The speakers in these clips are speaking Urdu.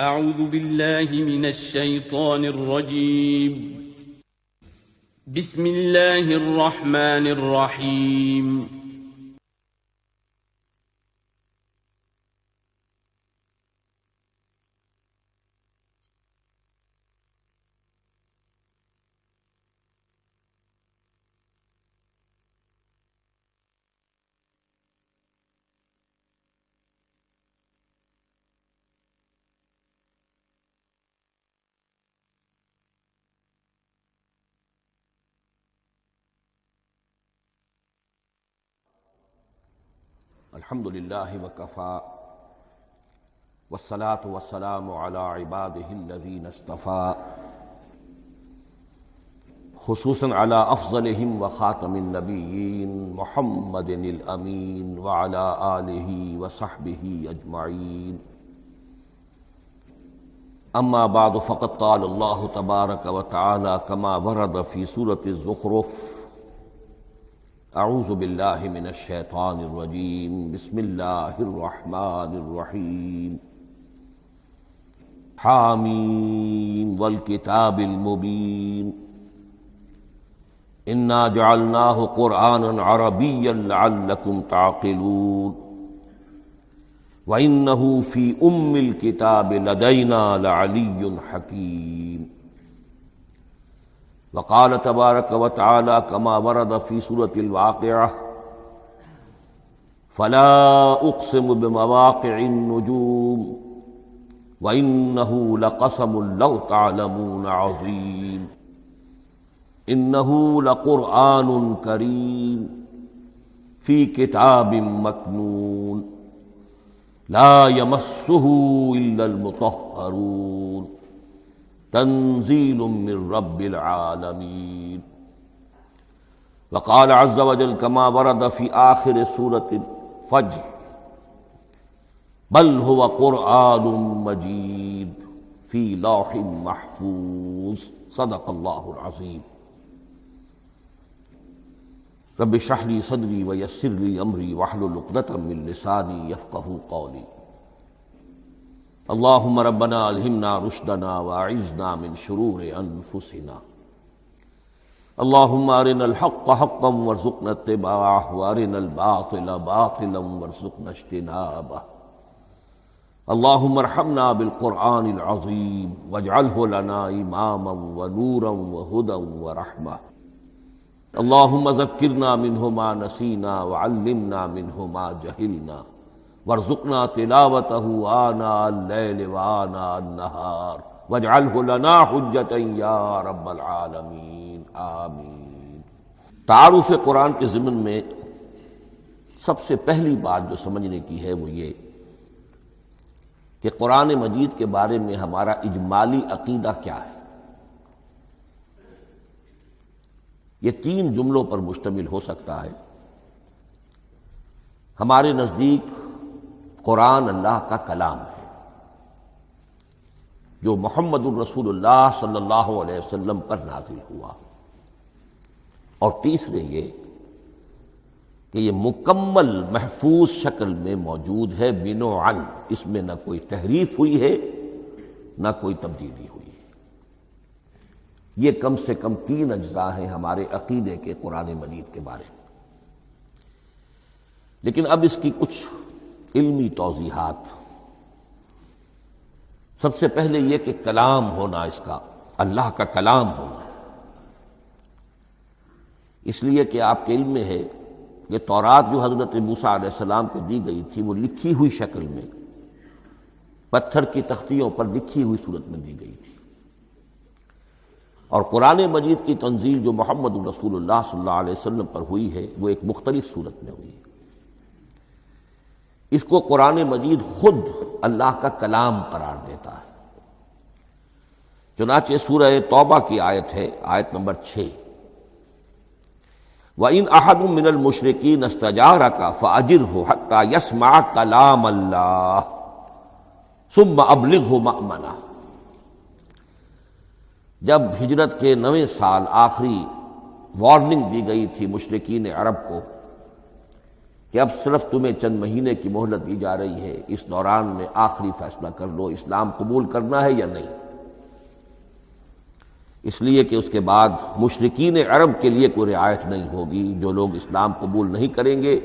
اعوذ باللہ من الشیطان الرجیم بسم اللہ الرحمن الرحیم الحمد للہ وکفا والصلاة والسلام علی عباده الذین اصطفى خصوصاً علی افضلهم وخاتم النبیین محمد الامین وعلی آلہ وصحبہ اجمعین اما بعد فقد قال اللہ تبارک وتعالی کما ورد فی سورة الزخرف اعوذ باللہ من الشیطان الرجیم بسم اللہ الرحمن الرحیم حامیم والکتاب المبین انا جعلناہ قرآنا عربیا لعلکم تعقلون وانہ فی الکتاب لدینا لعلی حکیم وقال تبارک وتعالی کما ورد فی سورة الواقعہ فلا اقسم بمواقع النجوم وانہ لقسم لو تعلمون عظیم انہ لقرآن کریم فی کتاب مکنون لا یمسہ الا المطہرون تنزیل من رب العالمین وقال عز وجل کما ورد فی آخر سورة الفجر بل هو قرآن مجید فی لوح محفوظ صدق اللہ العظیم رب اشرح لی صدری ویسر لی امری واحلل عقدۃ من لسانی یفقہوا قولی اللہم ربنا الہمنا رشدنا واعذنا من شرور انفسنا اللہم ارنا الحق حقا وارزقنا اتباعہ وارنا الباطل باطلا وارزقنا اجتنابہ اللہم ارحمنا بالقرآن العظیم واجعلہ لنا اماما ونورا وہدى ورحمہ اللہم ذکرنا منہ ما نسینا وعلمنا منہ ما جہلنا وارزقنا تلاوتہ آناء اللیل وآناء النہار واجعلہ لنا حجتا یا رب العالمین آمین۔ تعارف قرآن کے ضمن میں سب سے پہلی بات جو سمجھنے کی ہے وہ یہ کہ قرآن مجید کے بارے میں ہمارا اجمالی عقیدہ کیا ہے۔ یہ 3 جملوں پر مشتمل ہو سکتا ہے۔ ہمارے نزدیک قرآن اللہ کا کلام ہے جو محمد الرسول اللہ صلی اللہ علیہ وسلم پر نازل ہوا، اور تیسرے یہ کہ یہ مکمل محفوظ شکل میں موجود ہے بنوعاً، اس میں نہ کوئی تحریف ہوئی ہے نہ کوئی تبدیلی ہوئی ہے۔ یہ کم سے کم 3 اجزاء ہیں ہمارے عقیدے کے قرآن مجید کے بارے میں۔ لیکن اب اس کی کچھ علمی توضیحات۔ سب سے پہلے یہ کہ کلام ہونا، اس کا اللہ کا کلام ہونا، اس لیے کہ آپ کے علم میں ہے کہ تورات جو حضرت موسیٰ علیہ السلام کو دی گئی تھی وہ لکھی ہوئی شکل میں پتھر کی تختیوں پر لکھی ہوئی صورت میں دی گئی تھی، اور قرآن مجید کی تنزیل جو محمد رسول اللہ صلی اللہ علیہ وسلم پر ہوئی ہے وہ ایک مختلف صورت میں ہوئی ہے۔ اس کو قرآن مجید خود اللہ کا کلام قرار دیتا ہے۔ چنانچہ سورہ توبہ کی آیت ہے، آیت نمبر 6، وَإِنْ أَحَدٌ مِّنَ الْمُشْرِكِينَ اسْتَجَارَكَ فَأَجِرْهُ حَتَّى يَسْمَعَ كَلَامَ اللَّهِ ثُمَّ أَبْلِغْهُ مَأْمَنَهُ۔ جب ہجرت کے 9ویں سال آخری وارننگ دی گئی تھی مشرکین عرب کو کہ اب صرف تمہیں چند مہینے کی مہلت دی جا رہی ہے، اس دوران میں آخری فیصلہ کر لو اسلام قبول کرنا ہے یا نہیں۔ اس لیے کہ اس کے بعد مشرکین عرب کے لیے کوئی رعایت نہیں ہوگی، جو لوگ اسلام قبول نہیں کریں گے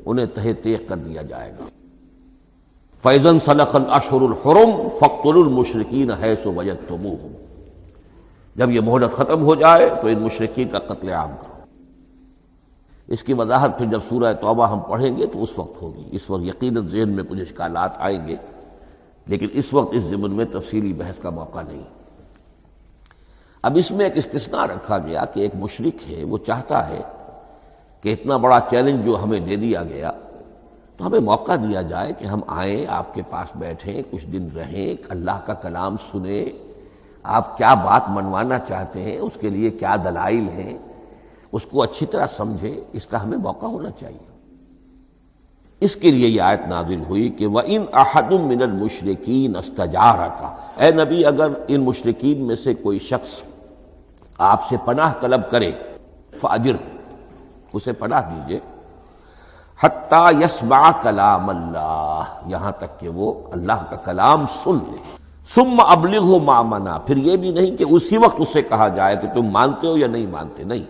انہیں تہہ تیغ کر دیا جائے گا۔ فَإِذَا انْسَلَخَ الْأَشْهُرُ الْحُرُمُ فَاقْتُلُوا الْمُشْرِكِينَ حَيْثُ وَجَدتُّمُوهُمْ، جب یہ مہلت ختم ہو جائے تو ان مشرکین کا قتل عام کرو۔ اس کی وضاحت پھر جب سورہ توبہ ہم پڑھیں گے تو اس وقت ہوگی، اس وقت یقیناً ذہن میں کچھ اشکالات آئیں گے، لیکن اس وقت اس ضمن میں تفصیلی بحث کا موقع نہیں۔ اب اس میں ایک استثناء رکھا گیا کہ ایک مشرک ہے، وہ چاہتا ہے کہ اتنا بڑا چیلنج جو ہمیں دے دیا گیا تو ہمیں موقع دیا جائے کہ ہم آئیں، آپ کے پاس بیٹھیں، کچھ دن رہیں، اللہ کا کلام سنیں، آپ کیا بات منوانا چاہتے ہیں، اس کے لیے کیا دلائل ہیں، اس کو اچھی طرح سمجھیں، اس کا ہمیں موقع ہونا چاہیے۔ اس کے لیے یہ آیت نازل ہوئی کہ وَإِنْ أَحَدٌ مِّنَ الْمُشْرِكِينَ اسْتَجَارَكَ، اے نبی اگر ان مشرکین میں سے کوئی شخص آپ سے پناہ طلب کرے فَأَجِرْهُ، اسے پناہ دیجئے، حَتَّى يَسْمَعَ كَلَامَ اللَّهِ، یہاں تک کہ وہ اللہ کا کلام سن لے۔ ثُمَّ أَبْلِغْهُ مَأْمَنَا، پھر یہ بھی نہیں کہ اسی وقت اسے کہا جائے کہ تم مانتے ہو یا نہیں مانتے، نہیں،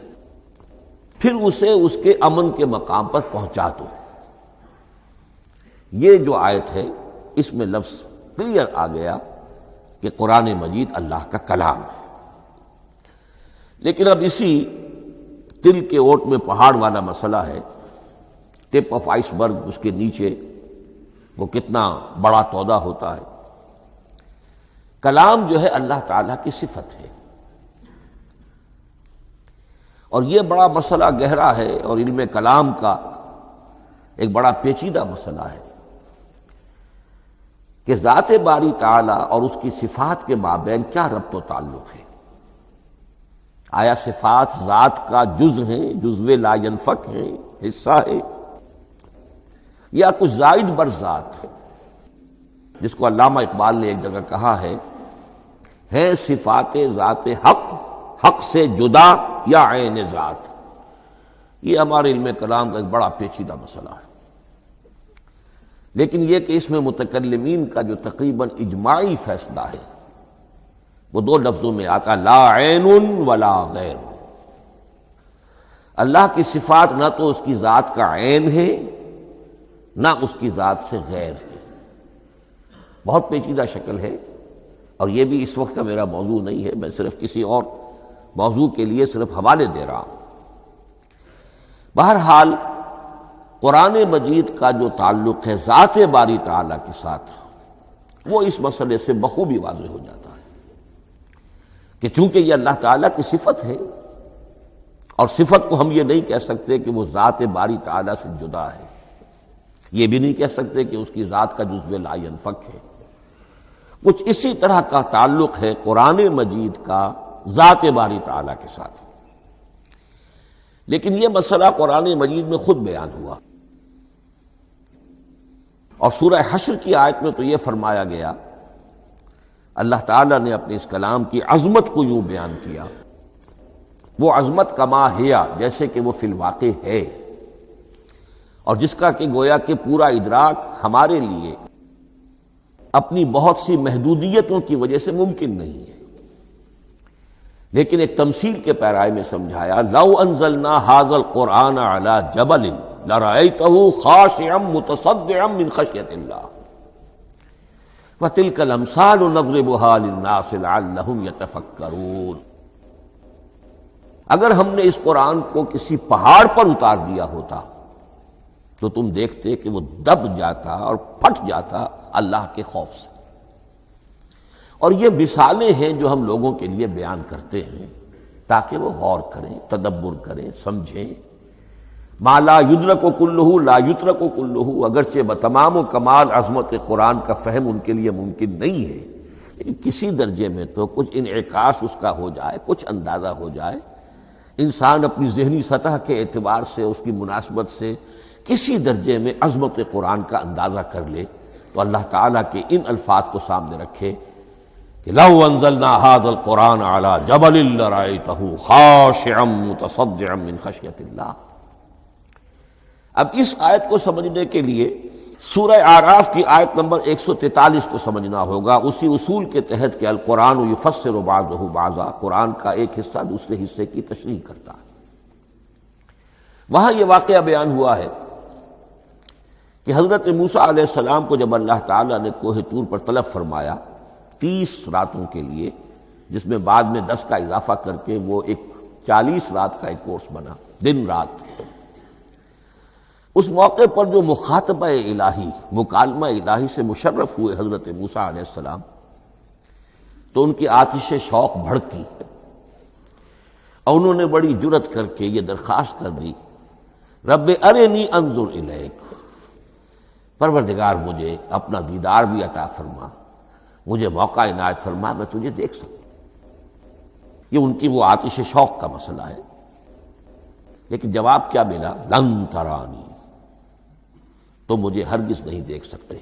پھر اسے اس کے امن کے مقام پر پہنچا دو۔ یہ جو آیت ہے اس میں لفظ کلیئر آ گیا کہ قرآن مجید اللہ کا کلام ہے۔ لیکن اب اسی تل کے اوٹ میں پہاڑ والا مسئلہ ہے، ٹپ آف آئس برگ، اس کے نیچے وہ کتنا بڑا تودہ ہوتا ہے۔ کلام جو ہے اللہ تعالیٰ کی صفت ہے، اور یہ بڑا مسئلہ گہرا ہے، اور علم کلام کا ایک بڑا پیچیدہ مسئلہ ہے کہ ذات باری تعالیٰ اور اس کی صفات کے مابین کیا ربط و تعلق ہے۔ آیا صفات ذات کا جز ہیں، جزو لا ینفک ہیں، حصہ ہے، یا کچھ زائد بر ذات ہے، جس کو علامہ اقبال نے ایک جگہ کہا ہے صفات ذات حق، حق سے جدا یا عین ذات۔ یہ ہمارے علم کلام کا ایک بڑا پیچیدہ مسئلہ ہے، لیکن یہ کہ اس میں متکلمین کا جو تقریباً اجماعی فیصلہ ہے وہ دو لفظوں میں آتا، لا عین ولا غیر۔ اللہ کی صفات نہ تو اس کی ذات کا عین ہے نہ اس کی ذات سے غیر ہے، بہت پیچیدہ شکل ہے، اور یہ بھی اس وقت کا میرا موضوع نہیں ہے، میں صرف کسی اور موضوع کے لیے صرف حوالے دے رہا ہوں۔ بہرحال قرآن مجید کا جو تعلق ہے ذات باری تعالیٰ کے ساتھ، وہ اس مسئلے سے بخوبی واضح ہو جاتا ہے کہ چونکہ یہ اللہ تعالیٰ کی صفت ہے، اور صفت کو ہم یہ نہیں کہہ سکتے کہ وہ ذات باری تعالیٰ سے جدا ہے، یہ بھی نہیں کہہ سکتے کہ اس کی ذات کا جزو لا ینفک ہے۔ کچھ اسی طرح کا تعلق ہے قرآن مجید کا ذات باری تعالیٰ کے ساتھ، لیکن یہ مسئلہ قرآن مجید میں خود بیان ہوا، اور سورہ حشر کی آیت میں تو یہ فرمایا گیا، اللہ تعالیٰ نے اپنے اس کلام کی عظمت کو یوں بیان کیا، وہ عظمت کما ہیا، جیسے کہ وہ فی الواقع ہے، اور جس کا کہ گویا کہ پورا ادراک ہمارے لیے اپنی بہت سی محدودیتوں کی وجہ سے ممکن نہیں ہے، لیکن ایک تمثیل کے پیرائے میں سمجھایا، لو انزلنا ھذا القرآن علی جبل لرأیتہ خاشعا متصدعا من خشیۃ اللہ وتلک الامثال نضربها للناس لعلهم یتفکرون۔ اگر ہم نے اس قرآن کو کسی پہاڑ پر اتار دیا ہوتا تو تم دیکھتے کہ وہ دب جاتا اور پھٹ جاتا اللہ کے خوف سے۔ اور یہ مثالیں ہیں جو ہم لوگوں کے لیے بیان کرتے ہیں تاکہ وہ غور کریں، تدبر کریں، سمجھیں۔ ما لا یدرک کلہ لا یترک کلہ، اگرچہ بتمام و کمال عظمت قرآن کا فہم ان کے لیے ممکن نہیں ہے، لیکن کسی درجے میں تو کچھ انعکاس اس کا ہو جائے، کچھ اندازہ ہو جائے، انسان اپنی ذہنی سطح کے اعتبار سے، اس کی مناسبت سے کسی درجے میں عظمت قرآن کا اندازہ کر لے، تو اللہ تعالیٰ کے ان الفاظ کو سامنے رکھے کہ لو انزلنا ھذا القرآن علی جبل لرأیتہ خاشعا متصدعا من خشیۃ اللہ۔ اب اس آیت کو سمجھنے کے لیے سورہ اعراف کی آیت نمبر 143 کو سمجھنا ہوگا، اسی اصول کے تحت کہ القرآن یفسر بعضہ بعضا، قرآن کا ایک حصہ دوسرے حصے کی تشریح کرتا ہے۔ وہاں یہ واقعہ بیان ہوا ہے کہ حضرت موسیٰ علیہ السلام کو جب اللہ تعالیٰ نے کوہ طور پر طلب فرمایا 30 راتوں کے لیے، جس میں بعد میں 10 کا اضافہ کر کے وہ ایک 40 رات کا ایک کورس بنا، دن رات، اس موقع پر جو مخاطبہ الہی، مکالمہ الہی سے مشرف ہوئے حضرت موسیٰ علیہ السلام، تو ان کی آتش شوق بھڑکی اور انہوں نے بڑی جرأت کر کے یہ درخواست کر دی، رب ارنی انظر الیک، پروردگار مجھے اپنا دیدار بھی عطا فرما، مجھے موقع عنایت فرما، میں تجھے دیکھ سکوں۔ یہ ان کی وہ آتش شوق کا مسئلہ ہے۔ لیکن جواب کیا ملا؟ لن ترانی، تو مجھے ہرگز نہیں دیکھ سکتے،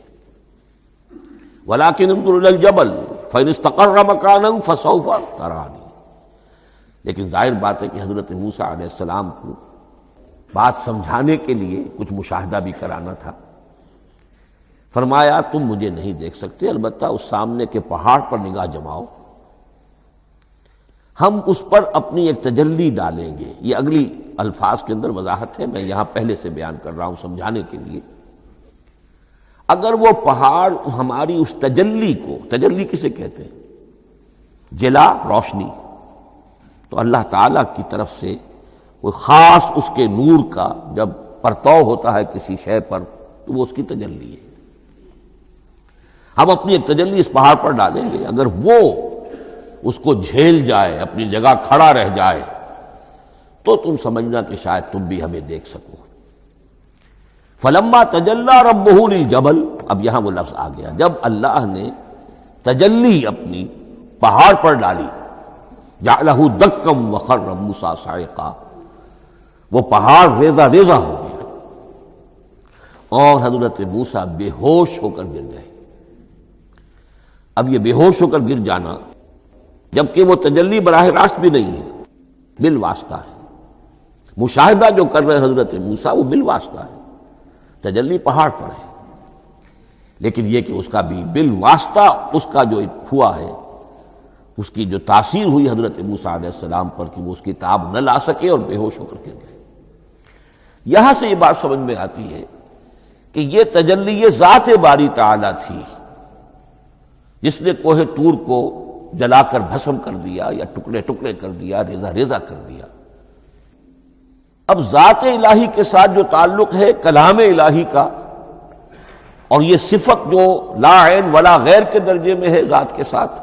ولیکن انظر الی الجبل فإن استقر مکانہ فسوف ترانی۔ لیکن ظاہر بات ہے کہ حضرت موسیٰ علیہ السلام کو بات سمجھانے کے لیے کچھ مشاہدہ بھی کرانا تھا۔ فرمایا تم مجھے نہیں دیکھ سکتے، البتہ اس سامنے کے پہاڑ پر نگاہ جماؤ، ہم اس پر اپنی ایک تجلی ڈالیں گے۔ یہ اگلی الفاظ کے اندر وضاحت ہے، میں یہاں پہلے سے بیان کر رہا ہوں سمجھانے کے لیے۔ اگر وہ پہاڑ ہماری اس تجلی کو، تجلی کسے کہتے ہیں؟ جلا، روشنی، تو اللہ تعالیٰ کی طرف سے وہ خاص اس کے نور کا جب پرتو ہوتا ہے کسی شے پر تو وہ اس کی تجلی ہے۔ ہم اپنی ایک تجلی اس پہاڑ پر ڈالیں گے، اگر وہ اس کو جھیل جائے، اپنی جگہ کھڑا رہ جائے، تو تم سمجھنا کہ شاید تم بھی ہمیں دیکھ سکو۔ فلما تجلی ربہ للجبل، اب یہاں وہ لفظ آ گیا، جب اللہ نے تجلی اپنی پہاڑ پر ڈالی، جعلہ دکا وخر موسیٰ صعقا، وہ پہاڑ ریزہ ریزہ ہو گیا اور حضرت موسیٰ بے ہوش ہو کر گر گئے۔ اب یہ بے ہوش ہو کر گر جانا، جبکہ وہ تجلی براہ راست بھی نہیں ہے، بالواسطہ ہے۔ مشاہدہ جو کر رہے حضرت موسیٰ وہ بالواسطہ ہے، تجلی پہاڑ پر ہے، لیکن یہ کہ اس کا بھی بالواسطہ اس کا جو ہوا ہے، اس کی جو تاثیر ہوئی حضرت موسیٰ علیہ السلام پر کہ وہ اس کی تاب نہ لا سکے اور بے ہوش ہو کر گر گئے۔ یہاں سے یہ بات سمجھ میں آتی ہے کہ یہ تجلی یہ ذات باری تعالیٰ تھی جس نے کوہ طور کو جلا کر بھسم کر دیا یا ٹکڑے ٹکڑے کر دیا، ریزہ ریزہ کر دیا۔ اب ذات الہی کے ساتھ جو تعلق ہے کلام الہی کا، اور یہ صفت جو لا عین ولا غیر کے درجے میں ہے ذات کے ساتھ،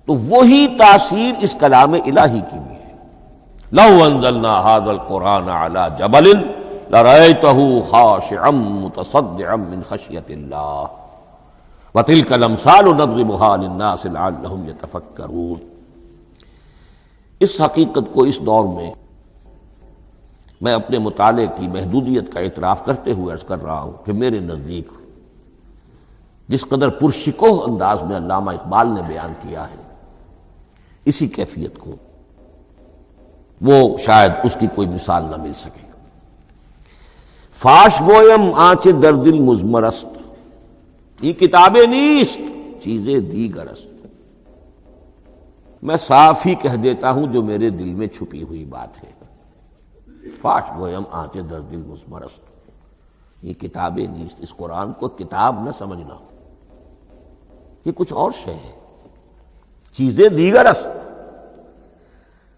تو وہی تاثیر اس کلام الہی کی بھی ہے۔ لو انزلنا هذا القرآن على جبل لرأيته خاشعا متصدعا من خشية الله وَتِلْكَ الْأَمْثَالُ نَضْرِبُهَا لِلنَّاسِ لَعَلَّهُمْ يَتَفَكَّرُونَ۔ اس حقیقت کو اس دور میں میں اپنے مطالعے کی محدودیت کا اعتراف کرتے ہوئے عرض کر رہا ہوں کہ میرے نزدیک جس قدر پرشکوہ انداز میں علامہ اقبال نے بیان کیا ہے، اسی کیفیت کو وہ شاید اس کی کوئی مثال نہ مل سکے۔ فاش گویم آنچ در دل مزمرست، یہ کتابیں نیست چیزیں دیگر است، میں صاف ہی کہہ دیتا ہوں جو میرے دل میں چھپی ہوئی بات ہے۔ فاش گویم آنچ در دل مزمرست، یہ کتابیں نیست، اس قرآن کو کتاب نہ سمجھنا، یہ کچھ اور شے ہے، چیزیں دیگر است۔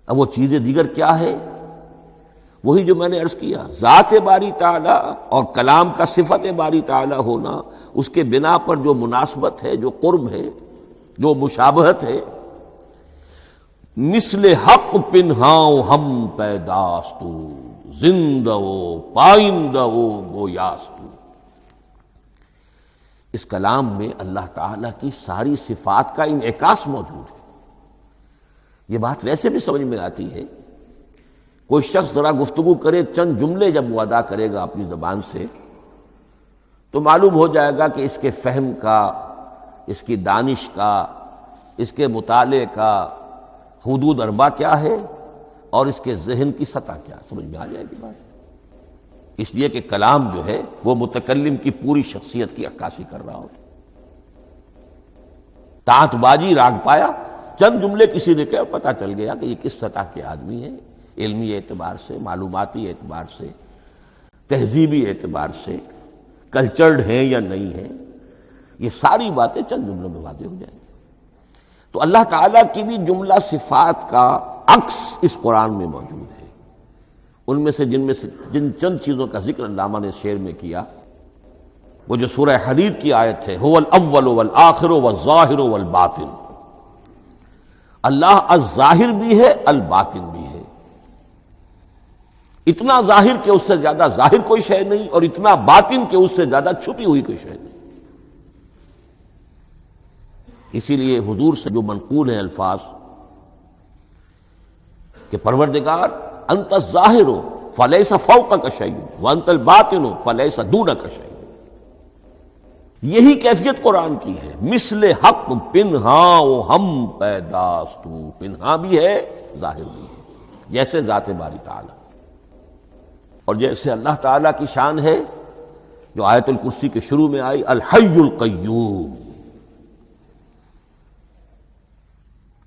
اب وہ چیزیں دیگر کیا ہے؟ وہی جو میں نے عرض کیا، ذات باری تعالیٰ اور کلام کا صفت باری تعالیٰ ہونا، اس کے بنا پر جو مناسبت ہے، جو قرب ہے، جو مشابہت ہے۔ مثل حق پنہاؤ ہم پیداستو، زندہ و پائندہ و گویاستو۔ اس کلام میں اللہ تعالیٰ کی ساری صفات کا انعکاس موجود ہے۔ یہ بات ویسے بھی سمجھ میں آتی ہے، کوئی شخص ذرا گفتگو کرے، چند جملے جب وہ ادا کرے گا اپنی زبان سے، تو معلوم ہو جائے گا کہ اس کے فہم کا، اس کی دانش کا، اس کے مطالعے کا حدود اربع کیا ہے اور اس کے ذہن کی سطح کیا، سمجھ میں آ جائے گی بات۔ اس لیے کہ کلام جو ہے وہ متکلم کی پوری شخصیت کی عکاسی کر رہا ہوتا. تانت بازی راگ پایا، چند جملے کسی نے کہا، پتہ چل گیا کہ یہ کس سطح کے آدمی ہیں، علمی اعتبار سے، معلوماتی اعتبار سے، تہذیبی اعتبار سے، کلچرڈ ہیں یا نہیں ہیں. یہ ساری باتیں چند جملوں میں واضح ہو جائیں گی. تو اللہ تعالیٰ کی بھی جملہ صفات کا عکس اس قرآن میں موجود ہے. ان میں سے جن چند چیزوں کا ذکر علامہ نے شعر میں کیا، وہ جو سورہ حدید کی آیت ہے، هو الاول والآخر والظاہر والباطن. اللہ الظاہر بھی ہے، الباطن بھی ہے. اتنا ظاہر کہ اس سے زیادہ ظاہر کوئی شے نہیں، اور اتنا باطن کہ اس سے زیادہ چھپی ہوئی کوئی شے نہیں. اسی لیے حضور سے جو منقول ہیں الفاظ کہ پروردگار انت الظاہر فلیس فوقک شیء وانت الباطن فلیس دونک شیء. یہی کیفیت قرآن کی ہے. مثل حق پنہاں و ہم پیداستوں، پنہاں بھی ہے ظاہر بھی ہے، جیسے ذات باری تعالی. اور جیسے اللہ تعالیٰ کی شان ہے جو آیت الکرسی کے شروع میں آئی، الحی القیوم.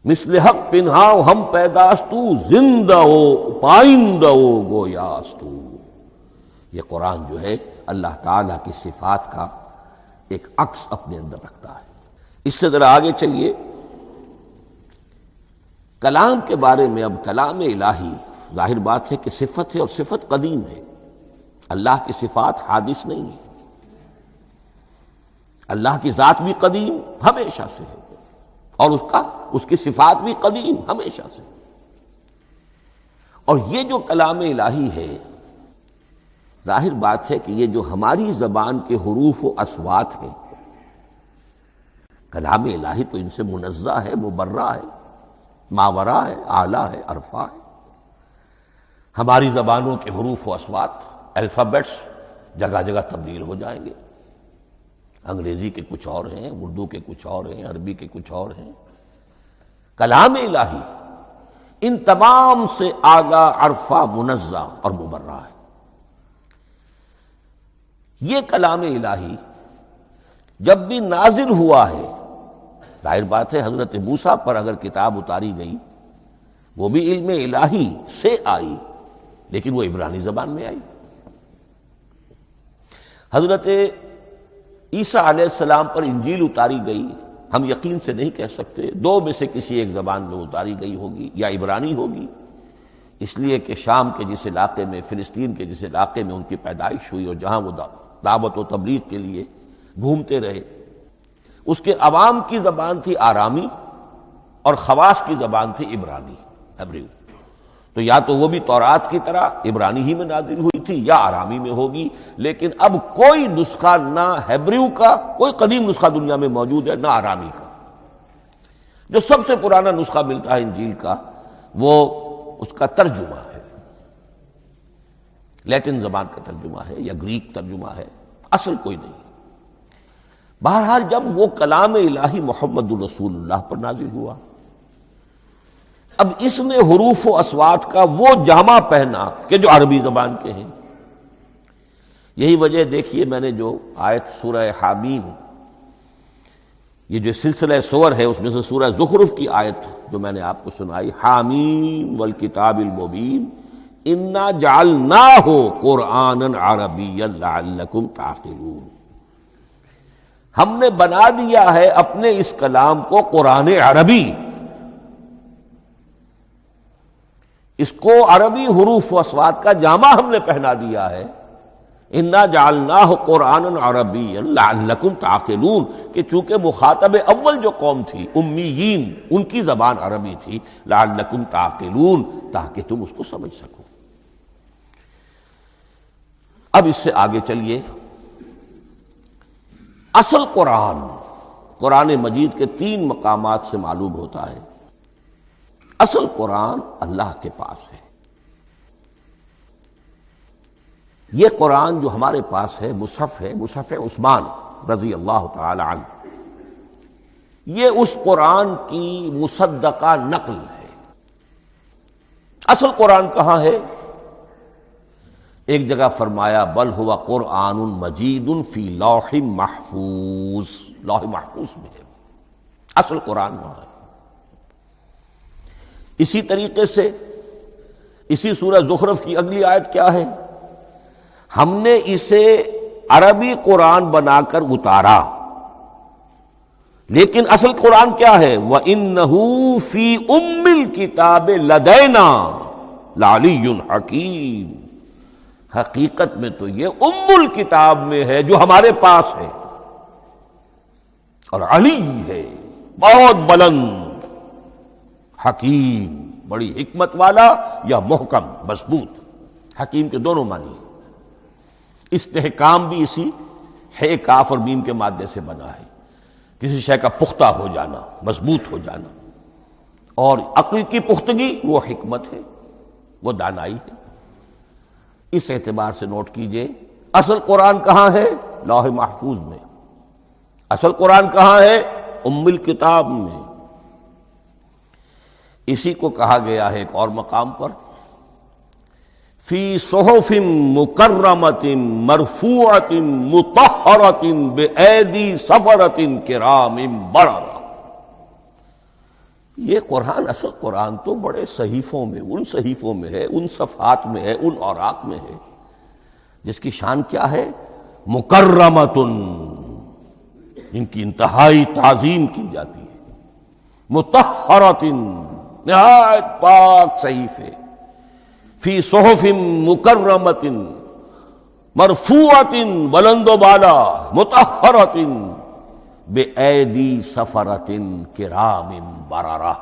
مثل حق پنہاں و ہم پیداستوں، زندہ ہو پائندہ ہو گویاستوں. یہ قرآن جو ہے اللہ تعالیٰ کی صفات کا ایک عکس اپنے اندر رکھتا ہے. اس سے ذرا آگے چلیے. کلام کے بارے میں اب کلام الہی ظاہر بات ہے کہ صفت ہے، اور صفت قدیم ہے. اللہ کی صفات حادث نہیں ہے. اللہ کی ذات بھی قدیم ہمیشہ سے ہے، اور اس کی صفات بھی قدیم ہمیشہ سے. اور یہ جو کلام الہی ہے، ظاہر بات ہے کہ یہ جو ہماری زبان کے حروف و اصوات ہیں، کلام الہی تو ان سے منزہ ہے، مبرہ ہے، ماورا ہے، اعلیٰ ہے، عرفہ ہے. ہماری زبانوں کے حروف و اصوات، الفابیٹس جگہ جگہ تبدیل ہو جائیں گے. انگریزی کے کچھ اور ہیں، اردو کے کچھ اور ہیں، عربی کے کچھ اور ہیں. کلام الہی ان تمام سے اعلیٰ، عرفہ، منزہ اور مبرہ ہے. یہ کلام الہی جب بھی نازل ہوا ہے، ظاہر بات ہے حضرت موسیٰ پر اگر کتاب اتاری گئی وہ بھی علم الہی سے آئی، لیکن وہ عبرانی زبان میں آئی. حضرت عیسیٰ علیہ السلام پر انجیل اتاری گئی، ہم یقین سے نہیں کہہ سکتے، دو میں سے کسی ایک زبان میں اتاری گئی ہوگی، یا عبرانی ہوگی، اس لیے کہ شام کے جس علاقے میں، فلسطین کے جس علاقے میں ان کی پیدائش ہوئی اور جہاں وہ دعوت و تبلیغ کے لیے گھومتے رہے، اس کے عوام کی زبان تھی آرامی، اور خواص کی زبان تھی عبرانی، ہیبریو. تو یا تو وہ بھی تورات کی طرح عبرانی ہی میں نازل ہوئی تھی، یا آرامی میں ہوگی. لیکن اب کوئی نسخہ نہ ہیبریو کا، کوئی قدیم نسخہ دنیا میں موجود ہے، نہ آرامی کا. جو سب سے پرانا نسخہ ملتا ہے انجیل کا، وہ اس کا ترجمہ ہے، لیٹن زبان کا ترجمہ ہے یا گریک ترجمہ ہے، اصل کوئی نہیں. بہرحال جب وہ کلام الہی محمد الرسول اللہ پر نازل ہوا، اب اس نے حروف و اصوات کا وہ جامہ پہنا کہ جو عربی زبان کے ہیں. یہی وجہ دیکھیے، میں نے جو آیت سورہ حامیم، یہ جو سلسلہ سور ہے اس میں سے سورہ زخرف کی آیت جو میں نے آپ کو سنائی، حامیم والکتاب المبین انا جعلناہ قرآنا عربیا لعلکم تعقلون. ہم نے بنا دیا ہے اپنے اس کلام کو قرآن عربی، اس کو عربی حروف و اصوات کا جامہ ہم نے پہنا دیا ہے. انا جعلناہ قرآنا عربیا لعلکم تعقلون، کہ چونکہ مخاطب اول جو قوم تھی امیین، ان کی زبان عربی تھی، لعلکم تعقلون، تاکہ تم اس کو سمجھ سکو. اب اس سے آگے چلیے. اصل قرآن مجید کے 3 مقامات سے معلوم ہوتا ہے. اصل قرآن اللہ کے پاس ہے. یہ قرآن جو ہمارے پاس ہے، مصحف عثمان رضی اللہ تعالی عنہ، یہ اس قرآن کی مصدقہ نقل ہے. اصل قرآن کہاں ہے؟ ایک جگہ فرمایا بل ہوا قرآن مجید فی لوح محفوظ، لوح محفوظ میں ہے، اصل قرآن وہاں ہے۔ اسی طریقے سے اسی سورہ زخرف کی اگلی آیت کیا ہے؟ ہم نے اسے عربی قرآن بنا کر اتارا، لیکن اصل قرآن کیا ہے؟ وَإِنَّهُ فِي أُمِّ الْكِتَابِ لَدَيْنَا لَعَلِيٌّ حَكِيمٌ، حقیقت میں تو یہ ام الکتاب میں ہے جو ہمارے پاس ہے، اور علی ہے بہت بلند، حکیم بڑی حکمت والا، یا محکم مضبوط۔ حکیم کے دونوں معنی ہیں۔ استحکام بھی اسی ہے کاف اور میم کے مادے سے بنا ہے، کسی شے کا پختہ ہو جانا، مضبوط ہو جانا، اور عقل کی پختگی وہ حکمت ہے، وہ دانائی ہے۔ اس اعتبار سے نوٹ کیجئے اصل قرآن کہاں ہے؟ لوح محفوظ میں۔ اصل قرآن کہاں ہے؟ ام الکتاب میں۔ اسی کو کہا گیا ہے ایک اور مقام پر فی صحف مکرمۃ مرفوعۃ مطہرۃ بأیدی سفرۃ کرام بررہ۔ یہ قرآن، اصل قرآن تو بڑے صحیفوں میں، ان صحیفوں میں ہے، ان صفحات میں ہے، ان اوراق میں ہے، جس کی شان کیا ہے؟ مکرمۃ، جن کی انتہائی تعظیم کی جاتی ہے، مطہرۃ، نہایت پاک صحیفے، فی صحف مکرمۃ مرفوعۃ، بلند و بالا، مطہرۃ بِأَيْدِي سَفَرَةٍ كِرَامٍ بَرَرَةٍ،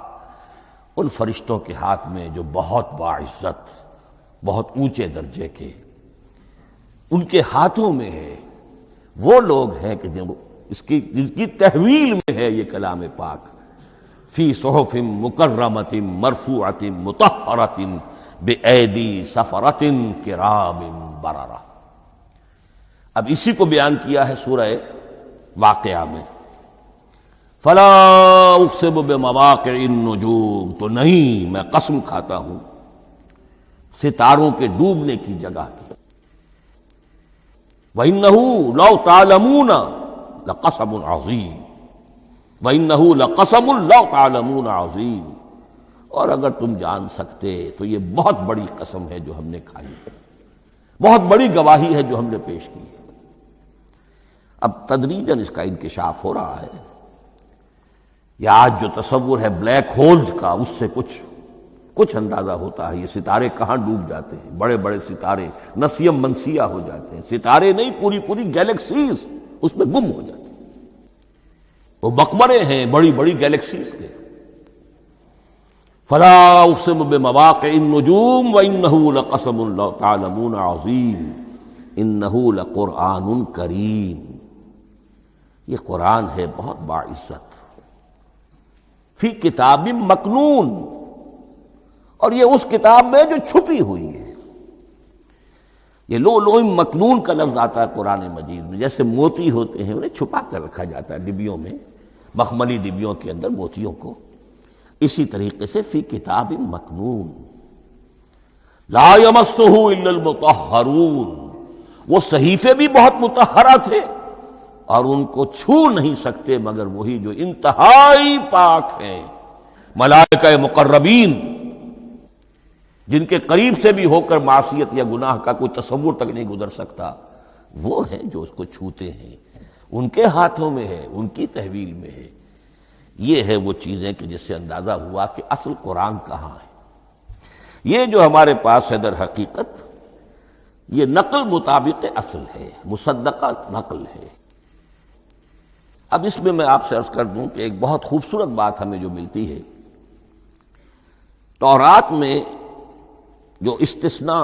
ان فرشتوں کے ہاتھ میں جو بہت باعزت، بہت اونچے درجے کے، ان کے ہاتھوں میں ہے۔ وہ لوگ ہیں کہ جن کی تحویل میں ہے یہ کلام پاک، فی صحف مکرمۃ مرفوعۃ مطہرۃ بِأَيْدِي سَفَرَةٍ كِرَامٍ بَرَرَةٍ۔ اب اسی کو بیان کیا ہے سورہ واقعہ میں، فلا اقسم بمواقع النجوم، تو نہیں، میں قسم کھاتا ہوں ستاروں کے ڈوبنے کی جگہ کی۔ وَإِنَّهُ لَوْ تَعْلَمُونَ لَقَسَمٌ عَظِيمٌ، وَإِنَّهُ لَقَسَمٌ لَوْ تَعْلَمُونَ عَظِيمٌ، اور اگر تم جان سکتے تو یہ بہت بڑی قسم ہے جو ہم نے کھائی ہے، بہت بڑی گواہی ہے جو ہم نے پیش کی ہے۔ اب تدریجاً اس کا انکشاف ہو رہا ہے۔ یہ آج جو تصور ہے بلیک ہولز کا، اس سے کچھ اندازہ ہوتا ہے یہ ستارے کہاں ڈوب جاتے ہیں۔ بڑے بڑے ستارے نسیم منسیہ ہو جاتے ہیں، ستارے نہیں، پوری گیلیکسیز اس میں گم ہو جاتے ہیں، وہ مقبرے ہیں بڑی بڑی گیلیکسیز کے۔ فلا اقسم بمواقع النجوم وانه لقسم لو تعلمون عظیم انه لقرآن کریم، یہ قرآن ہے بہت باعزت، فی کتاب مکنون، اور یہ اس کتاب میں جو چھپی ہوئی ہے۔ یہ لؤلؤ مکنون کا لفظ آتا ہے قرآن مجید میں، جیسے موتی ہوتے ہیں انہیں چھپا کر رکھا جاتا ہے ڈبیوں میں، مخملی ڈبیوں کے اندر موتیوں کو، اسی طریقے سے فی کتاب مکنون لا یمسہ الا المطہرون، وہ صحیفے بھی بہت مطہرہ تھے اور ان کو چھو نہیں سکتے مگر وہی جو انتہائی پاک ہیں، ملائکہ مقربین، جن کے قریب سے بھی ہو کر معصیت یا گناہ کا کوئی تصور تک نہیں گزر سکتا، وہ ہیں جو اس کو چھوتے ہیں، ان کے ہاتھوں میں ہے، ان کی تحویل میں ہے۔ یہ ہے وہ چیزیں کہ جس سے اندازہ ہوا کہ اصل قرآن کہاں ہے۔ یہ جو ہمارے پاس ہے در حقیقت یہ نقل مطابق اصل ہے، مصدقہ نقل ہے۔ اب اس میں آپ سے عرض کر دوں کہ ایک بہت خوبصورت بات ہمیں جو ملتی ہے، تورات میں جو استثناء،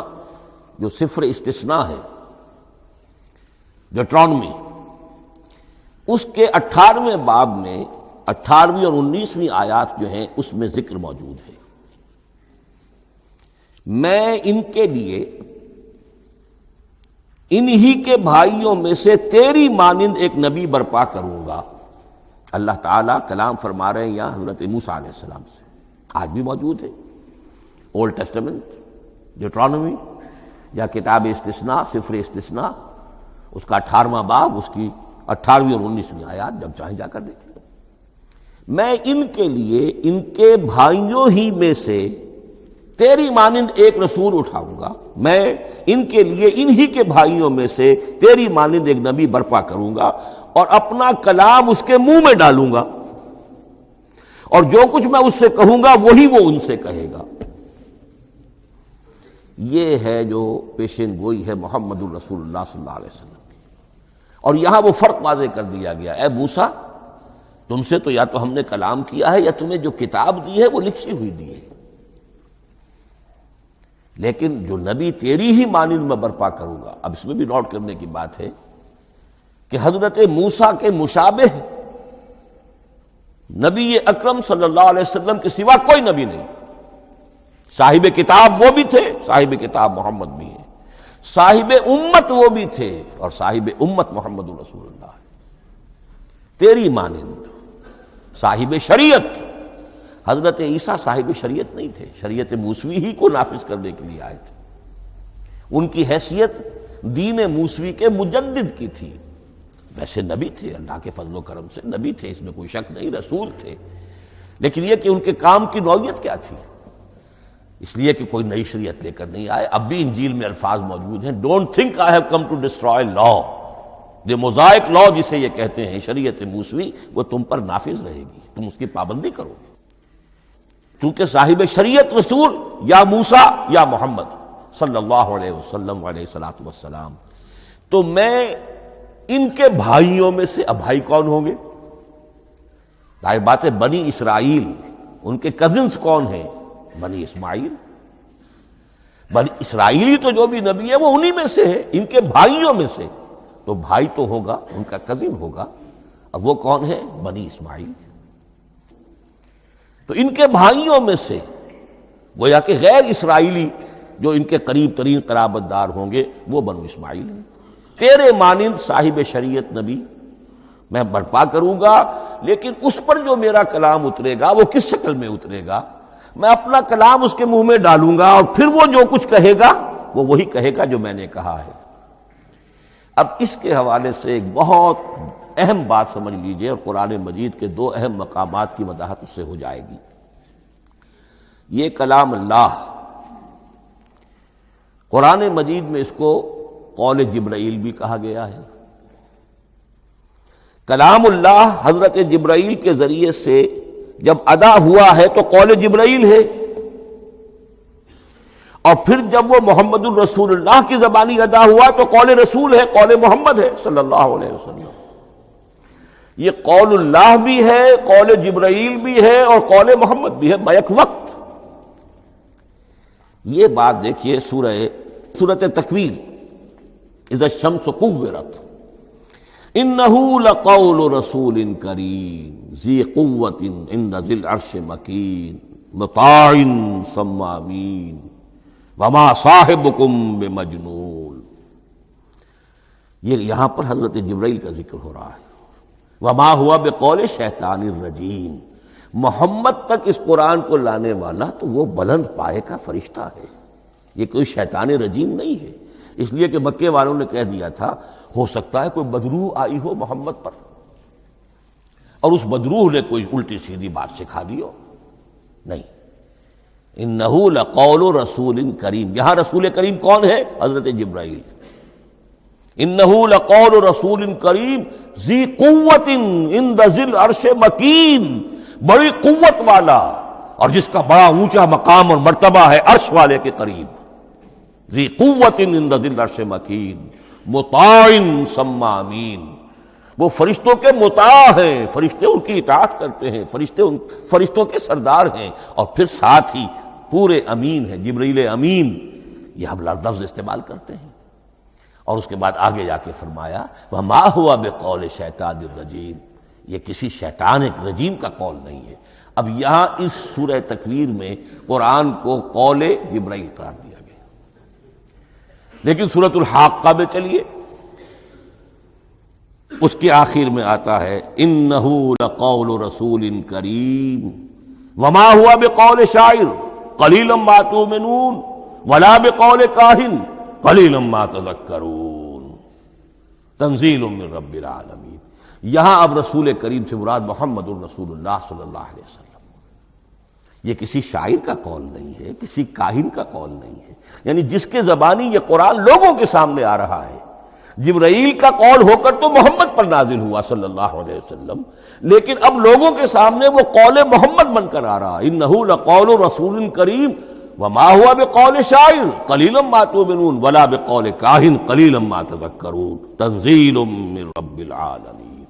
جو صفر استثناء ہے، ڈیوٹرانومی، اس کے 18ویں باب میں 18ویں اور 19ویں آیات جو ہیں اس میں ذکر موجود ہے، میں ان کے لیے انہی کے بھائیوں میں سے تیری مانند ایک نبی برپا کروں گا۔ اللہ تعالیٰ کلام فرما رہے ہیں یہاں حضرت موسیٰ علیہ السلام سے، آج بھی موجود ہے، اولڈ ٹیسٹمنٹ، ڈیوٹرانومی، یا کتاب استثناء سفر استثناء اس کا 18واں باب اس کی 18ویں اور 19ویں آیات، جب چاہیں جا کر دیکھ لیں۔ میں ان کے لیے ان کے بھائیوں ہی میں سے تیری مانند ایک رسول اٹھاؤں گا، میں ان کے لیے انہی کے بھائیوں میں سے تیری مانند ایک نبی برپا کروں گا اور اپنا کلام اس کے منہ میں ڈالوں گا، اور جو کچھ میں اس سے کہوں گا وہی وہ ان سے کہے گا۔ یہ ہے جو پیشین گوئی ہے محمد الرسول اللہ صلی اللہ علیہ وسلم کی۔ اور یہاں وہ فرق واضح کر دیا گیا، اے موسیٰ تم سے تو یا تو ہم نے کلام کیا ہے یا تمہیں جو کتاب دی ہے وہ لکھی ہوئی دی ہے، لیکن جو نبی تیری ہی مانند میں برپا کروں گا۔ اب اس میں بھی نوٹ کرنے کی بات ہے کہ حضرت موسیٰ کے مشابہ نبی اکرم صلی اللہ علیہ وسلم کے سوا کوئی نبی نہیں۔ صاحب کتاب وہ بھی تھے، صاحب کتاب محمد بھی ہیں، صاحب امت وہ بھی تھے، اور صاحب امت محمد رسول اللہ تیری مانند۔ صاحب شریعت، حضرت عیسیٰ صاحب شریعت نہیں تھے، شریعت موسوی ہی کو نافذ کرنے کے لیے آئے تھے۔ ان کی حیثیت دین موسوی کے مجدد کی تھی، ویسے نبی تھے، اللہ کے فضل و کرم سے نبی تھے، اس میں کوئی شک نہیں، رسول تھے، لیکن یہ کہ ان کے کام کی نوعیت کیا تھی، اس لیے کہ کوئی نئی شریعت لے کر نہیں آئے۔ اب بھی انجیل میں الفاظ موجود ہیں، don't think I have come to destroy law, جو موزائک لا جسے یہ کہتے ہیں، شریعت موسوی، وہ تم پر نافذ رہے گی، تم اس کی پابندی کرو گے، چونکہ صاحب شریعت رسول یا موسیٰ یا محمد صلی اللہ علیہ وسلم علیہ الصلوۃ والسلام۔ تو میں ان کے بھائیوں میں سے، اب بھائی کون ہوں گے؟ ظاہر بات ہے بنی اسرائیل، ان کے کزنز کون ہیں؟ بنی اسماعیل۔ بنی اسرائیلی تو جو بھی نبی ہے وہ انہی میں سے ہے، ان کے بھائیوں میں سے، تو بھائی تو ہوگا، ان کا کزن ہوگا، اب وہ کون ہے؟ بنی اسماعیل۔ تو ان کے بھائیوں میں سے گویا کہ غیر اسرائیلی جو ان کے قریب ترین قرابت دار ہوں گے وہ بنو اسماعیل ہیں۔ تیرے مانند صاحب شریعت نبی میں برپا کروں گا، لیکن اس پر جو میرا کلام اترے گا وہ کس شکل میں اترے گا؟ میں اپنا کلام اس کے منہ میں ڈالوں گا، اور پھر وہ جو کچھ کہے گا وہ وہی کہے گا جو میں نے کہا ہے۔ اب اس کے حوالے سے ایک بہت اہم بات سمجھ لیجئے، اور قرآن مجید کے 2 اہم مقامات کی وضاحت اس سے ہو جائے گی۔ یہ کلام اللہ، قرآن مجید میں اس کو قول جبرائیل بھی کہا گیا ہے۔ کلام اللہ حضرت جبرائیل کے ذریعے سے جب ادا ہوا ہے تو قول جبرائیل ہے، اور پھر جب وہ محمد الرسول اللہ کی زبانی ادا ہوا تو قول رسول ہے، قول محمد ہے صلی اللہ علیہ وسلم۔ یہ قول اللہ بھی ہے، قول جبرائیل بھی ہے، اور قول محمد بھی ہے بیک وقت۔ یہ بات دیکھیے سورۃ تکویر، اذا الشمس کورت، انہ لقول رسول کریم ذی قوت عند ذی العرش مکین مطاع ثم امین وما صاحبکم بمجنون۔ یہ یہاں پر حضرت جبرائیل کا ذکر ہو رہا ہے۔ وما ہوا بقول شیطان الرجیم، محمد تک اس قرآن کو لانے والا تو وہ بلند پائے کا فرشتہ ہے، یہ کوئی شیطان رجیم نہیں ہے۔ اس لیے کہ مکے والوں نے کہہ دیا تھا ہو سکتا ہے کوئی بدروح آئی ہو محمد پر، اور اس بدروح نے کوئی الٹی سیدھی بات سکھا دی ہو، نہیں۔ انہ لقول رسول کریم، یہاں رسول کریم کون ہے؟ حضرت جبرائیل۔ انہ لقول رسول کریم ذی قوت عند ذی العرش مکین، بڑی قوت والا اور جس کا بڑا اونچا مقام اور مرتبہ ہے عرش والے کے قریب۔ ذی قوت عند ذی العرش مکین مطاع ثم امین، وہ فرشتوں کے مطاع ہیں، فرشتے ان کی اطاعت کرتے ہیں، فرشتوں کے سردار ہیں، اور پھر ساتھ ہی پورے امین ہیں، جبرائیل امین، یہ ہم لفظ استعمال کرتے ہیں۔ اور اس کے بعد آگے جا کے فرمایا وما ہوا بقول شیطان الرجیم، یہ کسی شیطان رجیم کا قول نہیں ہے۔ اب یہاں اس سورہ تکویر میں قرآن کو قول جبرائیل قرار دیا گیا، لیکن سورۃ الحاقہ میں چلیے اس کے آخر میں آتا ہے انہ لقول رسول کریم وما ہوا بقول شاعر قلیلا ما تؤمنون ولا بقول کاہن قلیلا ما تذکرون تنزیل من رب العالمین۔ یہاں اب رسول کریم سے مراد محمد الرسول اللہ صلی اللہ علیہ وسلم۔ یہ کسی شاعر کا قول نہیں ہے، کسی کاہن کا قول نہیں ہے، یعنی جس کے زبانی یہ قرآن لوگوں کے سامنے آ رہا ہے۔ جبرائیل کا قول ہو کر تو محمد پر نازل ہوا صلی اللہ علیہ وسلم، لیکن اب لوگوں کے سامنے وہ قول محمد بن کر آ رہا۔ انہ لقول رسول کریم وما هو بقول شاعر قلیلا ما تؤمنون ولا بقول کاہن قلیلا ما تذکرون تنزیل من رب العالمین۔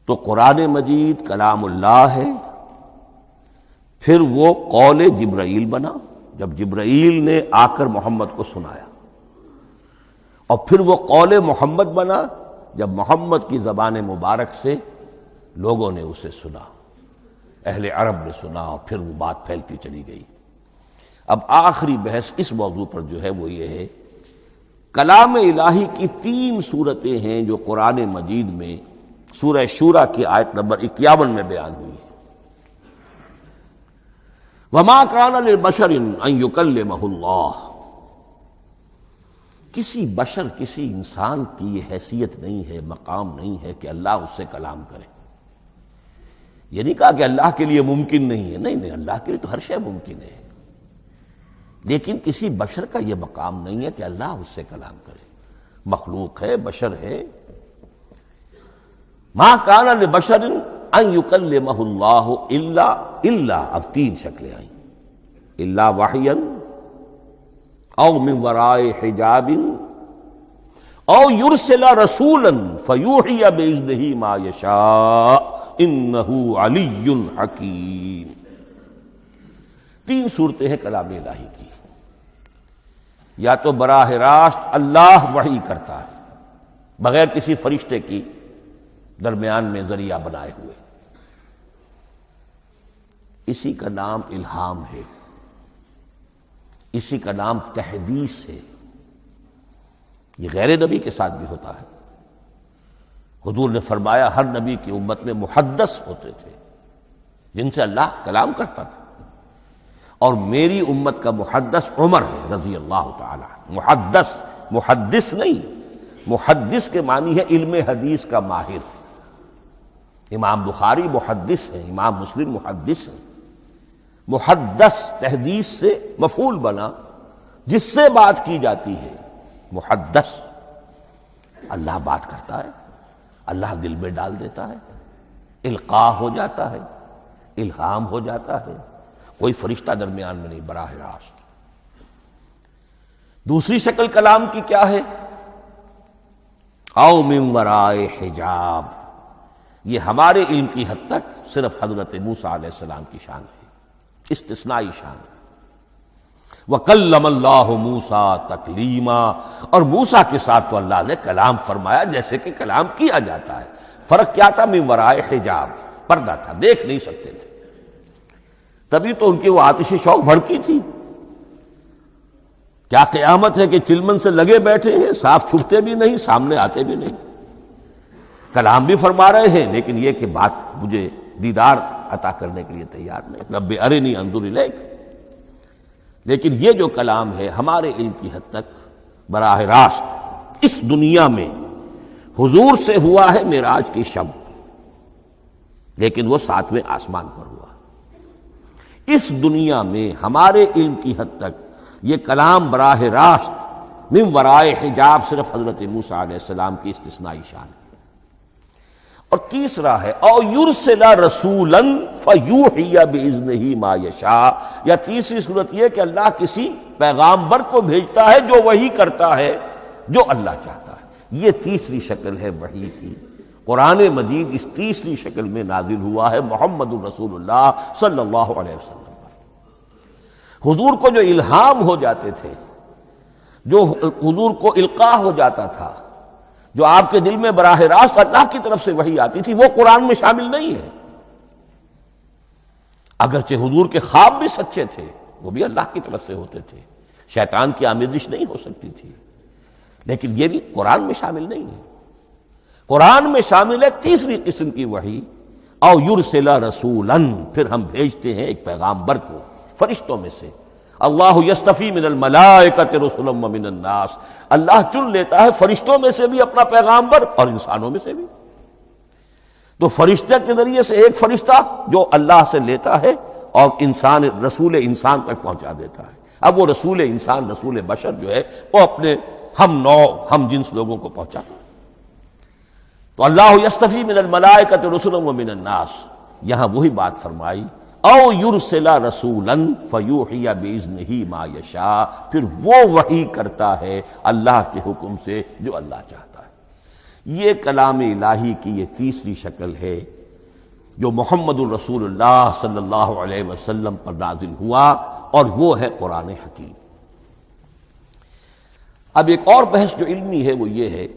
تو قرآن مجید کلام اللہ ہے، پھر وہ قول جبرائیل بنا جب جبرائیل نے آ کر محمد کو سنایا، اور پھر وہ قول محمد بنا جب محمد کی زبان مبارک سے لوگوں نے اسے سنا، اہل عرب نے سنا، اور پھر وہ بات پھیلتی چلی گئی۔ اب آخری بحث اس موضوع پر جو ہے وہ یہ ہے، کلام الہی کی 3 صورتیں ہیں جو قرآن مجید میں سورہ شورى کی آیت نمبر 51 میں بیان ہوئی ہے۔ وما كان لبشر ان يكلمه اللہ، کسی بشر، کسی انسان کی یہ حیثیت نہیں ہے، مقام نہیں ہے کہ اللہ اس سے کلام کرے۔ یہ نہیں کہا کہ اللہ کے لیے ممکن نہیں ہے، نہیں، اللہ کے لیے تو ہر شے ممکن ہے، لیکن کسی بشر کا یہ مقام نہیں ہے کہ اللہ اس سے کلام کرے۔ مخلوق ہے، بشر ہے۔ ما کان لبشر ان یکلمہ اللہ الا اب 3 شکلیں آئیں، الا وحیا او من وراء حجاب او یرسل رسولا فیوحی باذنہ ما یشاء انہ علی حکیم۔ 3 صورتیں ہیں کلام الہی کی۔ یا تو براہ راست اللہ وحی کرتا ہے بغیر کسی فرشتے کی درمیان میں ذریعہ بنائے ہوئے، اسی کا نام الہام ہے، اسی کا نام تحدیث ہے۔ یہ غیر نبی کے ساتھ بھی ہوتا ہے۔ حضور نے فرمایا ہر نبی کی امت میں محدث ہوتے تھے جن سے اللہ کلام کرتا تھا، اور میری امت کا محدث عمر ہے رضی اللہ تعالی عنہ۔ محدث، محدث نہیں، محدث کے معنی ہے علم حدیث کا ماہر۔ امام بخاری محدث ہیں، امام مسلم محدث ہیں۔ محدث تحدیث سے مفعول بنا، جس سے بات کی جاتی ہے۔ محدث، اللہ بات کرتا ہے، اللہ دل میں ڈال دیتا ہے، القاء ہو جاتا ہے، الہام ہو جاتا ہے، کوئی فرشتہ درمیان میں نہیں، براہ راست۔ دوسری شکل کلام کی کیا ہے؟ او من وراء حجاب، یہ ہمارے علم کی حد تک صرف حضرت موسیٰ علیہ السلام کی شان ہے، استثنائی شان ہے۔ وَكَلَّمَ اللَّهُ مُوسَىٰ تَكْلِيمًا، اور موسیٰ کے ساتھ تو اللہ نے کلام فرمایا جیسے کہ کلام کیا جاتا ہے۔ فرق کیا تھا؟ من وراء حجاب، پردہ تھا، دیکھ نہیں سکتے تھے، تبھی تو ان کی وہ آتش شوق بھڑکی تھی۔ کیا قیامت ہے کہ چلمن سے لگے بیٹھے ہیں، صاف چھپتے بھی نہیں، سامنے آتے بھی نہیں، کلام بھی فرما رہے ہیں، لیکن یہ کہ بات مجھے دیدار عطا کرنے کے لیے تیار نہیں، رب ارنی انظر الیک۔ لیکن یہ جو کلام ہے ہمارے علم کی حد تک براہ راست اس دنیا میں حضور سے ہوا ہے معراج کی شب، لیکن وہ 7ویں آسمان پر ہوا۔ اس دنیا میں ہمارے علم کی حد تک یہ کلام براہ راست من وراء حجاب صرف حضرت موسیٰ علیہ السلام کی استثنائی شان ہے۔ اور تیسرا ہے او یرسل رسولا فیوحی باذنہ ما یشاء، یا تیسری صورت یہ کہ اللہ کسی پیغامبر کو بھیجتا ہے جو وحی کرتا ہے جو اللہ چاہتا ہے۔ یہ تیسری شکل ہے وحی کی۔ قرآن مجید اس تیسری شکل میں نازل ہوا ہے محمد الرسول اللہ صلی اللہ علیہ وسلم پر۔ حضور کو جو الہام ہو جاتے تھے، جو حضور کو القاء ہو جاتا تھا، جو آپ کے دل میں براہ راست اللہ کی طرف سے وحی آتی تھی، وہ قرآن میں شامل نہیں ہے۔ اگرچہ حضور کے خواب بھی سچے تھے، وہ بھی اللہ کی طرف سے ہوتے تھے، شیطان کی آمیزش نہیں ہو سکتی تھی، لیکن یہ بھی قرآن میں شامل نہیں ہے۔ قرآن میں شامل ہے تیسری قسم کی وحی، او یرسل رسولا، پھر ہم بھیجتے ہیں ایک پیغامبر کو فرشتوں میں سے، اللہ یستفی من الملائکۃ رسلا ومن الناس، اللہ چن لیتا ہے فرشتوں میں سے بھی اپنا پیغامبر اور انسانوں میں سے بھی۔ تو فرشتے کے ذریعے سے ایک فرشتہ جو اللہ سے لیتا ہے اور انسان رسول انسان تک پہنچا دیتا ہے۔ اب وہ رسول انسان، رسول بشر جو ہے وہ اپنے ہم نوع ہم جنس لوگوں کو پہنچاتا ہے۔ تو اللہ یستفی من الملائکۃ رسلا ومن الناس، یہاں وہی بات فرمائی، او یرسل رسولا فیوحی باذنہ ما یشاء، پھر وہ وحی کرتا ہے اللہ کے حکم سے جو اللہ چاہتا ہے۔ یہ کلام الہی کی یہ تیسری شکل ہے جو محمد الرسول اللہ صلی اللہ علیہ وسلم پر نازل ہوا، اور وہ ہے قرآن حکیم۔ اب ایک اور بحث جو علمی ہے وہ یہ ہے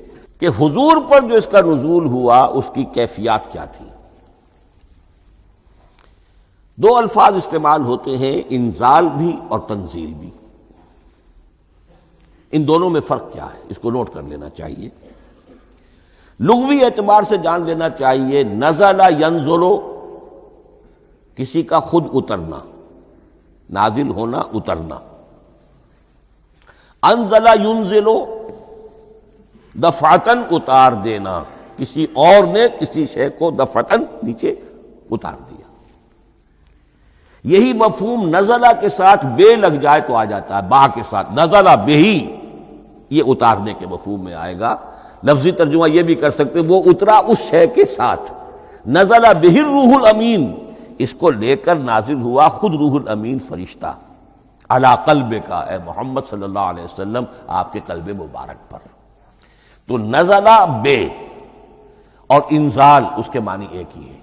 کہ حضور پر جو اس کا نزول ہوا اس کی کیفیات کیا تھی۔ دو الفاظ استعمال ہوتے ہیں، انزال بھی اور تنزیل بھی۔ ان دونوں میں فرق کیا ہے اس کو نوٹ کر لینا چاہیے۔ لغوی اعتبار سے جان لینا چاہیے، نزل ینزل کسی کا خود اترنا، نازل ہونا، اترنا۔ انزل ینزل دفعتن اتار دینا، کسی اور نے کسی شے کو دفعتن نیچے اتار دیا۔ یہی مفہوم نزلہ کے ساتھ بے لگ جائے تو آ جاتا ہے، با کے ساتھ نزلہ بہی، یہ اتارنے کے مفہوم میں آئے گا۔ لفظی ترجمہ یہ بھی کر سکتے وہ اترا اس شے کے ساتھ، نزلہ بہ الروح الامین، اس کو لے کر نازل ہوا خود روح الامین فرشتہ علی قلبک، اے محمد صلی اللہ علیہ وسلم آپ کے قلب مبارک پر۔ تو نزلہ بے اور انزال اس کے معنی ایک ہی ہے،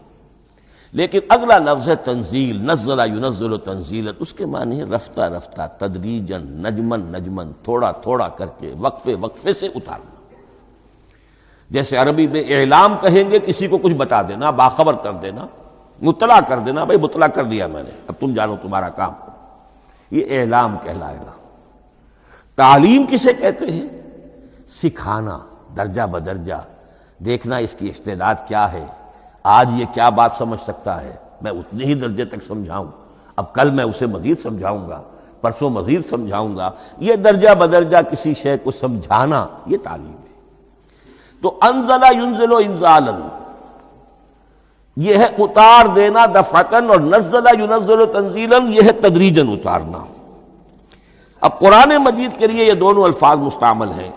لیکن اگلا لفظ ہے تنزیل، نزل ینزل تنزیلا، اس کے معنی ہے رفتہ رفتہ، تدریجاً، نجمن نجمن، تھوڑا تھوڑا کر کے، وقفے وقفے سے اتارنا۔ جیسے عربی میں اعلام کہیں گے کسی کو کچھ بتا دینا، باخبر کر دینا، مطلع کر دینا، بھائی مطلع کر دیا میں نے، اب تم جانو تمہارا کام، یہ اعلام کہلائے گا۔ تعلیم کسے کہتے ہیں؟ سکھانا، درجہ بدرجہ، دیکھنا اس کی استعداد کیا ہے، آج یہ کیا بات سمجھ سکتا ہے، میں اتنے ہی درجے تک سمجھاؤں، اب کل میں اسے مزید سمجھاؤں گا، پرسوں مزید سمجھاؤں گا۔ یہ درجہ بدرجہ کسی شے کو سمجھانا، یہ تعلیم ہے۔ تو انزل ینزل انزالا، یہ ہے اتار دینا دفعتاً، اور نزل ینزل تنزیلا، یہ ہے تدریجاً اتارنا۔ اب قرآن مجید کے لیے یہ دونوں الفاظ مستعمل ہیں،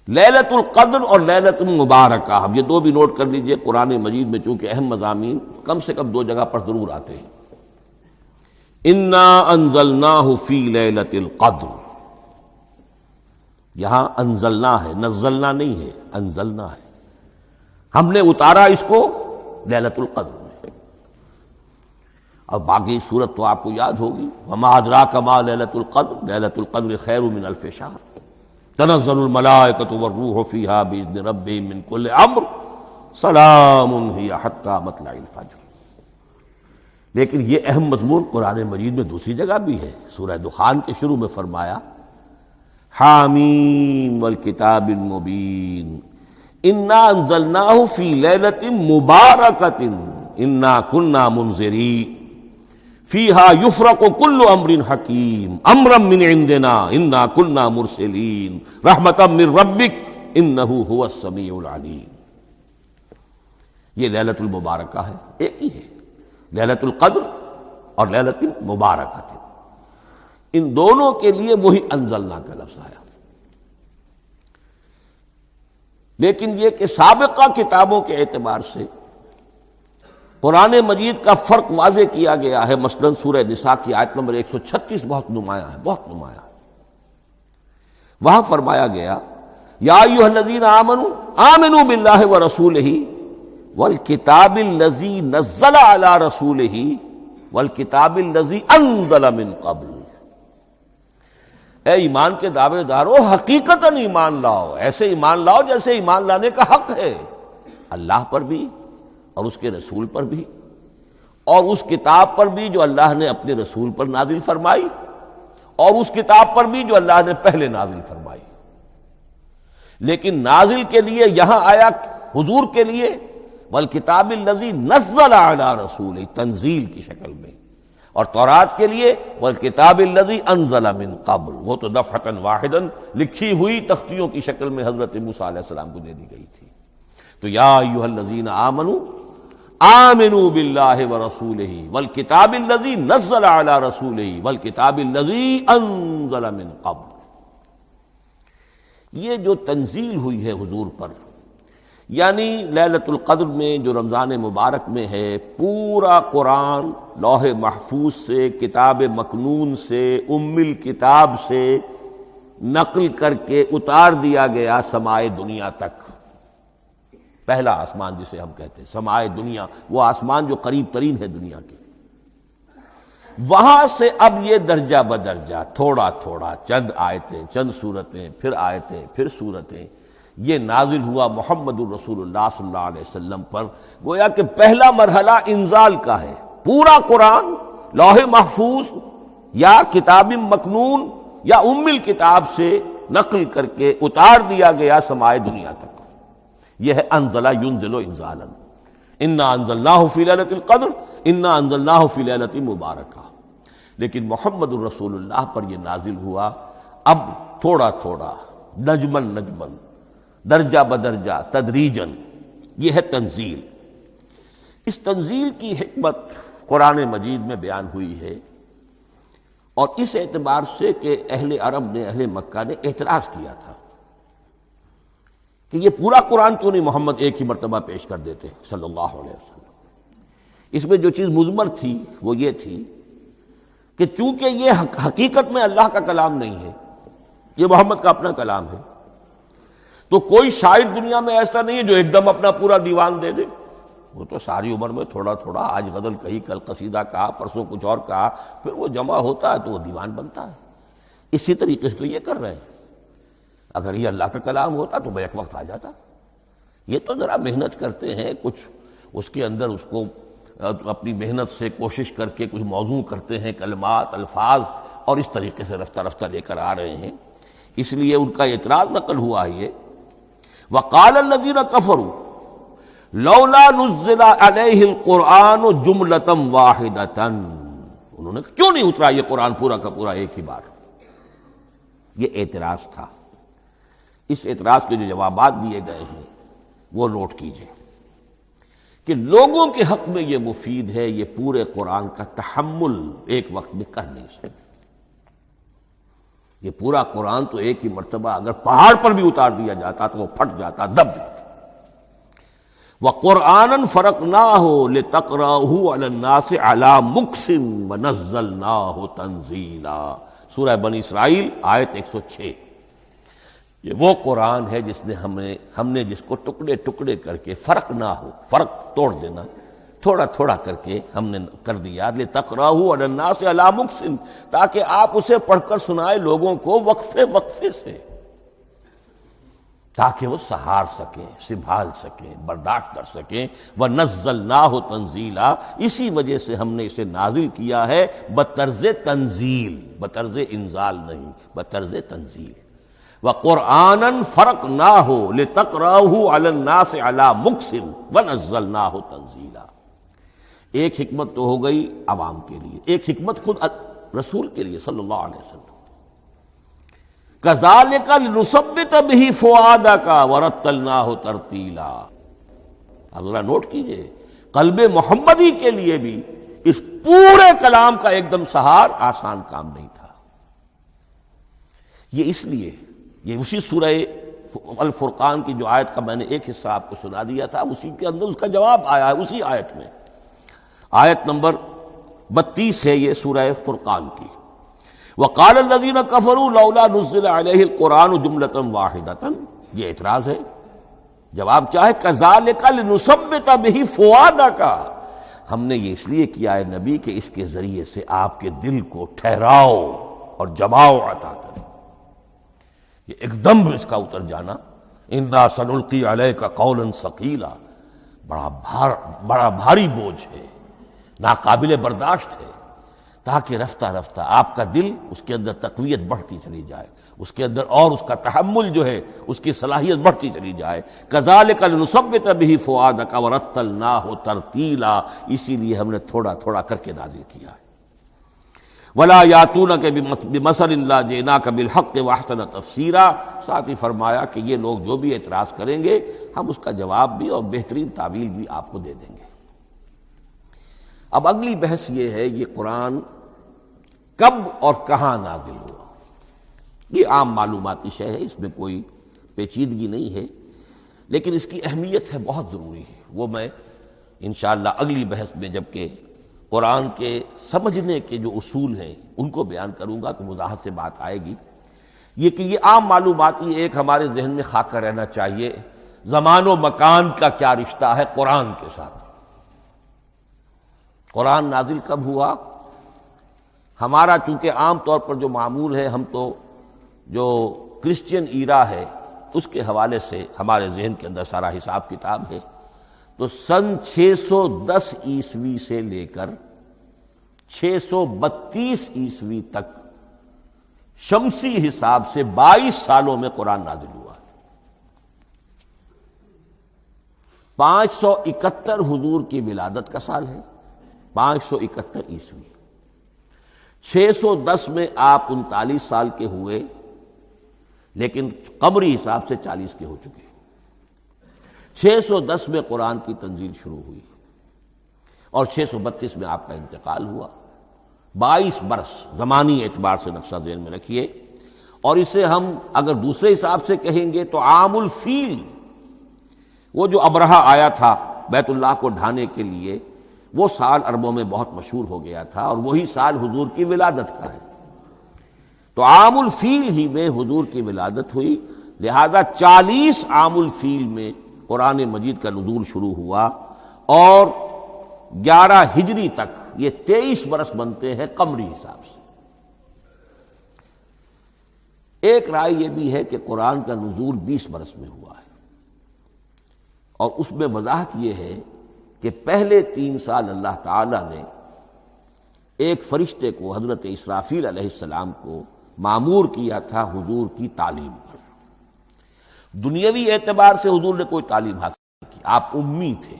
لیلۃ القدر اور لیلۃ المبارکہ۔ اب یہ دو بھی نوٹ کر لیجئے، قرآن مجید میں چونکہ اہم مضامین کم سے کم دو جگہ پر ضرور آتے ہیں۔ انا انزلناہ فی لیلۃ القدر، یہاں انزلنا ہے، نزلنا نہیں ہے، انزلنا ہے، ہم نے اتارا اس کو لیلۃ القدر میں۔ اور باقی صورت تو آپ کو یاد ہوگی، وما ادراک ما لیلۃ القدر، لیلۃ القدر خیر من الف شہر، تنزل الملائکۃ والروح فیہا باذن ربہم من کل امر، سلام ہی حتی مطلع الفجر۔ لیکن یہ اہم مضمون قرآن مجید میں دوسری جگہ بھی ہے، سورہ دخان کے شروع میں فرمایا حامیم والکتاب المبین انا انزلناہ فی لیلۃ مبارکۃ انا کنا منذرین فیہا یفرق کل امر حکیم امرا من عندنا انا کنا مرسلین رحمتا من ربک انہ هو السمیع العلیم۔ یہ لیلۃ المبارکہ ہے، ایک ہی ہے، لیلۃ القدر اور لیلۃ المبارکہ، ان دونوں کے لیے وہی انزلنا کا لفظ آیا۔ لیکن یہ کہ سابقہ کتابوں کے اعتبار سے قرآن مجید کا فرق واضح کیا گیا ہے۔ مثلا سورہ نساء کی آیت نمبر 136 بہت نمایاں ہے، بہت نمایاں ہے۔ وہاں فرمایا گیا یا ایھا الذین آمنوا آمنوا باللہ ورسولہ والکتاب الذی نزل علی رسولہ والکتاب الذی انزل من قبل۔ اے ایمان کے دعوے دارو، حقیقتاً ایمان لاؤ، ایسے ایمان لاؤ جیسے ایمان لانے کا حق ہے، اللہ پر بھی اور اس کے رسول پر بھی، اور اس کتاب پر بھی جو اللہ نے اپنے رسول پر نازل فرمائی، اور اس کتاب پر بھی جو اللہ نے پہلے نازل فرمائی۔ لیکن نازل کے لیے یہاں آیا حضور کے لیے والکتاب الذی نزل علی رسولہ، تنزیل کی شکل میں، اور تورات کے لیے والکتاب الذی انزل من قبل، وہ تو دفعۃ واحدا لکھی ہوئی تختیوں کی شکل میں حضرت موسیٰ علیہ السلام کو دے دی گئی تھی۔ تو یا ایھا الذین آمنوا آمنوا باللہ ورسولہ والکتاب الذی نزل علی رسولہ والکتاب الذی انزل من قبل۔ یہ جو تنزیل ہوئی ہے حضور پر، یعنی لیلۃ القدر میں جو رمضان مبارک میں ہے، پورا قرآن لوح محفوظ سے، کتاب مکنون سے، ام الکتاب سے نقل کر کے اتار دیا گیا سمائے دنیا تک۔ پہلا آسمان جسے ہم کہتے ہیں سمائے دنیا، وہ آسمان جو قریب ترین ہے دنیا کے، وہاں سے اب یہ درجہ بدرجہ تھوڑا تھوڑا چند آیتیں، چند سورتیں، پھر آیتیں، پھر سورتیں، یہ نازل ہوا محمد الرسول اللہ صلی اللہ علیہ وسلم پر۔ گویا کہ پہلا مرحلہ انزال کا ہے، پورا قرآن لوح محفوظ یا کتاب مکنون یا ام الکتاب سے نقل کر کے اتار دیا گیا سمائے دنیا تک۔ یہ ہے انزل ینزل انزالا، انا انزلناہ فی لیلۃ القدر انا انزلناہ فی لیلۃ مبارکہ۔ لیکن محمد الرسول اللہ پر یہ نازل ہوا اب تھوڑا تھوڑا، نجمن نجمن، درجہ بدرجہ، تدریجن۔ یہ ہے تنزیل۔ اس تنزیل کی حکمت قرآن مجید میں بیان ہوئی ہے، اور اس اعتبار سے کہ اہل عرب نے، اہل مکہ نے اعتراض کیا تھا کہ یہ پورا قرآن کیوں نہیں محمد ایک ہی مرتبہ پیش کر دیتے صلی اللہ علیہ وسلم۔ اس میں جو چیز مضمر تھی وہ یہ تھی کہ چونکہ یہ حقیقت میں اللہ کا کلام نہیں ہے، یہ محمد کا اپنا کلام ہے، تو کوئی شاعر دنیا میں ایسا نہیں ہے جو ایک دم اپنا پورا دیوان دے دے۔ وہ تو ساری عمر میں تھوڑا تھوڑا، آج غزل کہی، کل قصیدہ کہا، پرسوں کچھ اور کہا، پھر وہ جمع ہوتا ہے تو وہ دیوان بنتا ہے۔ اسی طریقے سے تو یہ کر رہے ہیں۔ اگر یہ اللہ کا کلام ہوتا تو بیک وقت آ جاتا۔ یہ تو ذرا محنت کرتے ہیں، کچھ اس کے اندر اس کو اپنی محنت سے کوشش کر کے کچھ موضوع کرتے ہیں، کلمات، الفاظ، اور اس طریقے سے رفتہ رفتہ لے کر آ رہے ہیں۔ اس لیے ان کا اعتراض نقل ہوا ہے یہ، وَقَالَ الَّذِينَ كَفَرُوا لَوْلَا نُزِّلَ عَلَيْهِ الْقُرْآنُ جُمْلَةً وَاحِدَةً، انہوں نے کیوں نہیں اترا یہ قرآن پورا کا پورا ایک ہی بار؟ یہ اعتراض تھا۔ اس اعتراض کے جو جوابات دیے گئے ہیں وہ نوٹ کیجئے کہ لوگوں کے حق میں یہ مفید ہے، یہ پورے قرآن کا تحمل ایک وقت میں کر نہیں سکتے۔ یہ پورا قرآن تو ایک ہی مرتبہ اگر پہاڑ پر بھی اتار دیا جاتا تو وہ پھٹ جاتا، دب جاتا۔ وَقُرْآنًا فَرَقْنَاهُ لِتَقْرَأَهُ عَلَى النَّاسِ عَلَى مُكْثٍ وَنَزَّلْنَاهُ تَنزِيلًا، سورہ بنی اسرائیل آیت 106۔ یہ وہ قرآن ہے جس نے ہم نے جس کو ٹکڑے ٹکڑے کر کے، فرق نہ ہو، فرق توڑ دینا، تھوڑا تھوڑا کر کے ہم نے کر دیا، لِتَقْرَأَهُ عَلَى النَّاسِ عَلَى مُكْثٍ، تاکہ آپ اسے پڑھ کر سنائے لوگوں کو وقفے وقفے سے، تاکہ وہ سہار سکیں، سنبھال سکیں، برداشت کر سکیں۔ وَنَزَّلْنَاهُ تَنزِيلًا، اسی وجہ سے ہم نے اسے نازل کیا ہے بطرز تنزیل، بطرز انزال نہیں، بطرز تنزیل۔ وَقُرْآنًا فَرَقْنَاهُ لِتَقْرَأَهُ عَلَى النَّاسِ عَلَى مُكْثٍ وَنَزَّلْنَاهُ تَنزِيلًا۔ ایک حکمت تو ہو گئی عوام کے لیے، ایک حکمت خود رسول کے لیے صلی اللہ علیہ وسلم۔ كَذَلِكَ لِنُثَبِّتَ بِهِ فُؤَادَكَ وَرَتَّلْنَاهُ تَرْتِيلًا۔ اب ذرا نوٹ کیجئے، قلب محمدی کے لیے بھی اس پورے کلام کا ایک دم سہار آسان کام نہیں تھا۔ یہ اس لیے، یہ اسی سورہ الفرقان کی جو آیت کا میں نے ایک حصہ آپ کو سنا دیا تھا، اسی کے اندر اس کا جواب آیا ہے، اسی آیت میں، آیت نمبر 32 ہے یہ سورہ فرقان کی۔ وَقَالَ الَّذِينَ كَفَرُوا لَوْلَا نُزِّلَ عَلَيْهِ الْقُرْآنُ جُمْلَةً وَاحِدَةً، یہ اعتراض ہے۔ جواب کیا ہے؟ كَذَلِكَ لِنُثَبِّتَ بِهِ فُؤَادَكَ، ہم نے یہ اس لیے کیا ہے نبی کہ اس کے ذریعے سے آپ کے دل کو ٹھہراؤ اور جماؤ عطا کرے۔ یہ ایک دم اس کا اتر جانا، اِنَّا سَنُلْقِي عَلَيْكَ قَوْلًا ثَقِيلًا، بڑا بھاری بوجھ ہے، ناقابل برداشت ہے، تاکہ رفتہ رفتہ آپ کا دل، اس کے اندر تقویت بڑھتی چلی جائے، اس کے اندر اور اس کا تحمل جو ہے، اس کی صلاحیت بڑھتی چلی جائے۔ كَذَلِكَ لِنُثَبِّتَ بِهِ فُؤَادَكَ وَرَتَّلْنَاهُ تَرْتِيلًا، اسی لیے ہم نے تھوڑا تھوڑا کر کے نازل کیا ہے۔ ولا یاتونک بمثل الا جئناک بالحق واحسن تفسیرا، ساتھ ہی فرمایا کہ یہ لوگ جو بھی اعتراض کریں گے ہم اس کا جواب بھی اور بہترین تعویل بھی آپ کو دے دیں گے۔ اب اگلی بحث یہ ہے، یہ قرآن کب اور کہاں نازل ہوا؟ یہ عام معلوماتی شے ہے، اس میں کوئی پیچیدگی نہیں ہے، لیکن اس کی اہمیت ہے بہت ضروری ہے، وہ میں انشاءاللہ اگلی بحث میں جب کہ قرآن کے سمجھنے کے جو اصول ہیں ان کو بیان کروں گا تو وضاحت سے بات آئے گی۔ یہ کہ یہ عام معلوماتی ایک ہمارے ذہن میں خاکہ رہنا چاہیے، زمان و مکان کا کیا رشتہ ہے قرآن کے ساتھ۔ قرآن نازل کب ہوا؟ ہمارا چونکہ عام طور پر جو معمول ہے، ہم تو جو کرسچین ایرا ہے اس کے حوالے سے ہمارے ذہن کے اندر سارا حساب کتاب ہے، تو سن 610 عیسوی سے لے کر 632 عیسوی تک شمسی حساب سے 22 سالوں میں قرآن نازل ہوا ہے۔ 571 حضور کی ولادت کا سال ہے، 571 عیسوی۔ 610 میں آپ 39 سال کے ہوئے، لیکن قمری حساب سے 40 کے ہو چکے۔ 610 میں قرآن کی تنزیل شروع ہوئی اور 632 میں آپ کا انتقال ہوا۔ 22 برس زمانی اعتبار سے نقشہ ذہن میں رکھیے، اور اسے ہم اگر دوسرے حساب سے کہیں گے تو عام الفیل، وہ جو ابرہہ آیا تھا بیت اللہ کو ڈھانے کے لیے، وہ سال عربوں میں بہت مشہور ہو گیا تھا، اور وہی سال حضور کی ولادت کا ہے، تو عام الفیل ہی میں حضور کی ولادت ہوئی، لہذا 40 عام الفیل میں قرآن مجید کا نزول شروع ہوا، اور 11 ہجری تک یہ 23 برس بنتے ہیں قمری حساب سے۔ ایک رائے یہ بھی ہے کہ قرآن کا نزول 20 برس میں ہوا ہے، اور اس میں وضاحت یہ ہے کہ پہلے 3 سال اللہ تعالی نے ایک فرشتے کو، حضرت اسرافیل علیہ السلام کو مامور کیا تھا حضور کی تعلیم پر۔ دنیاوی اعتبار سے حضور نے کوئی تعلیم حاصل نہیں کی، آپ امی تھے،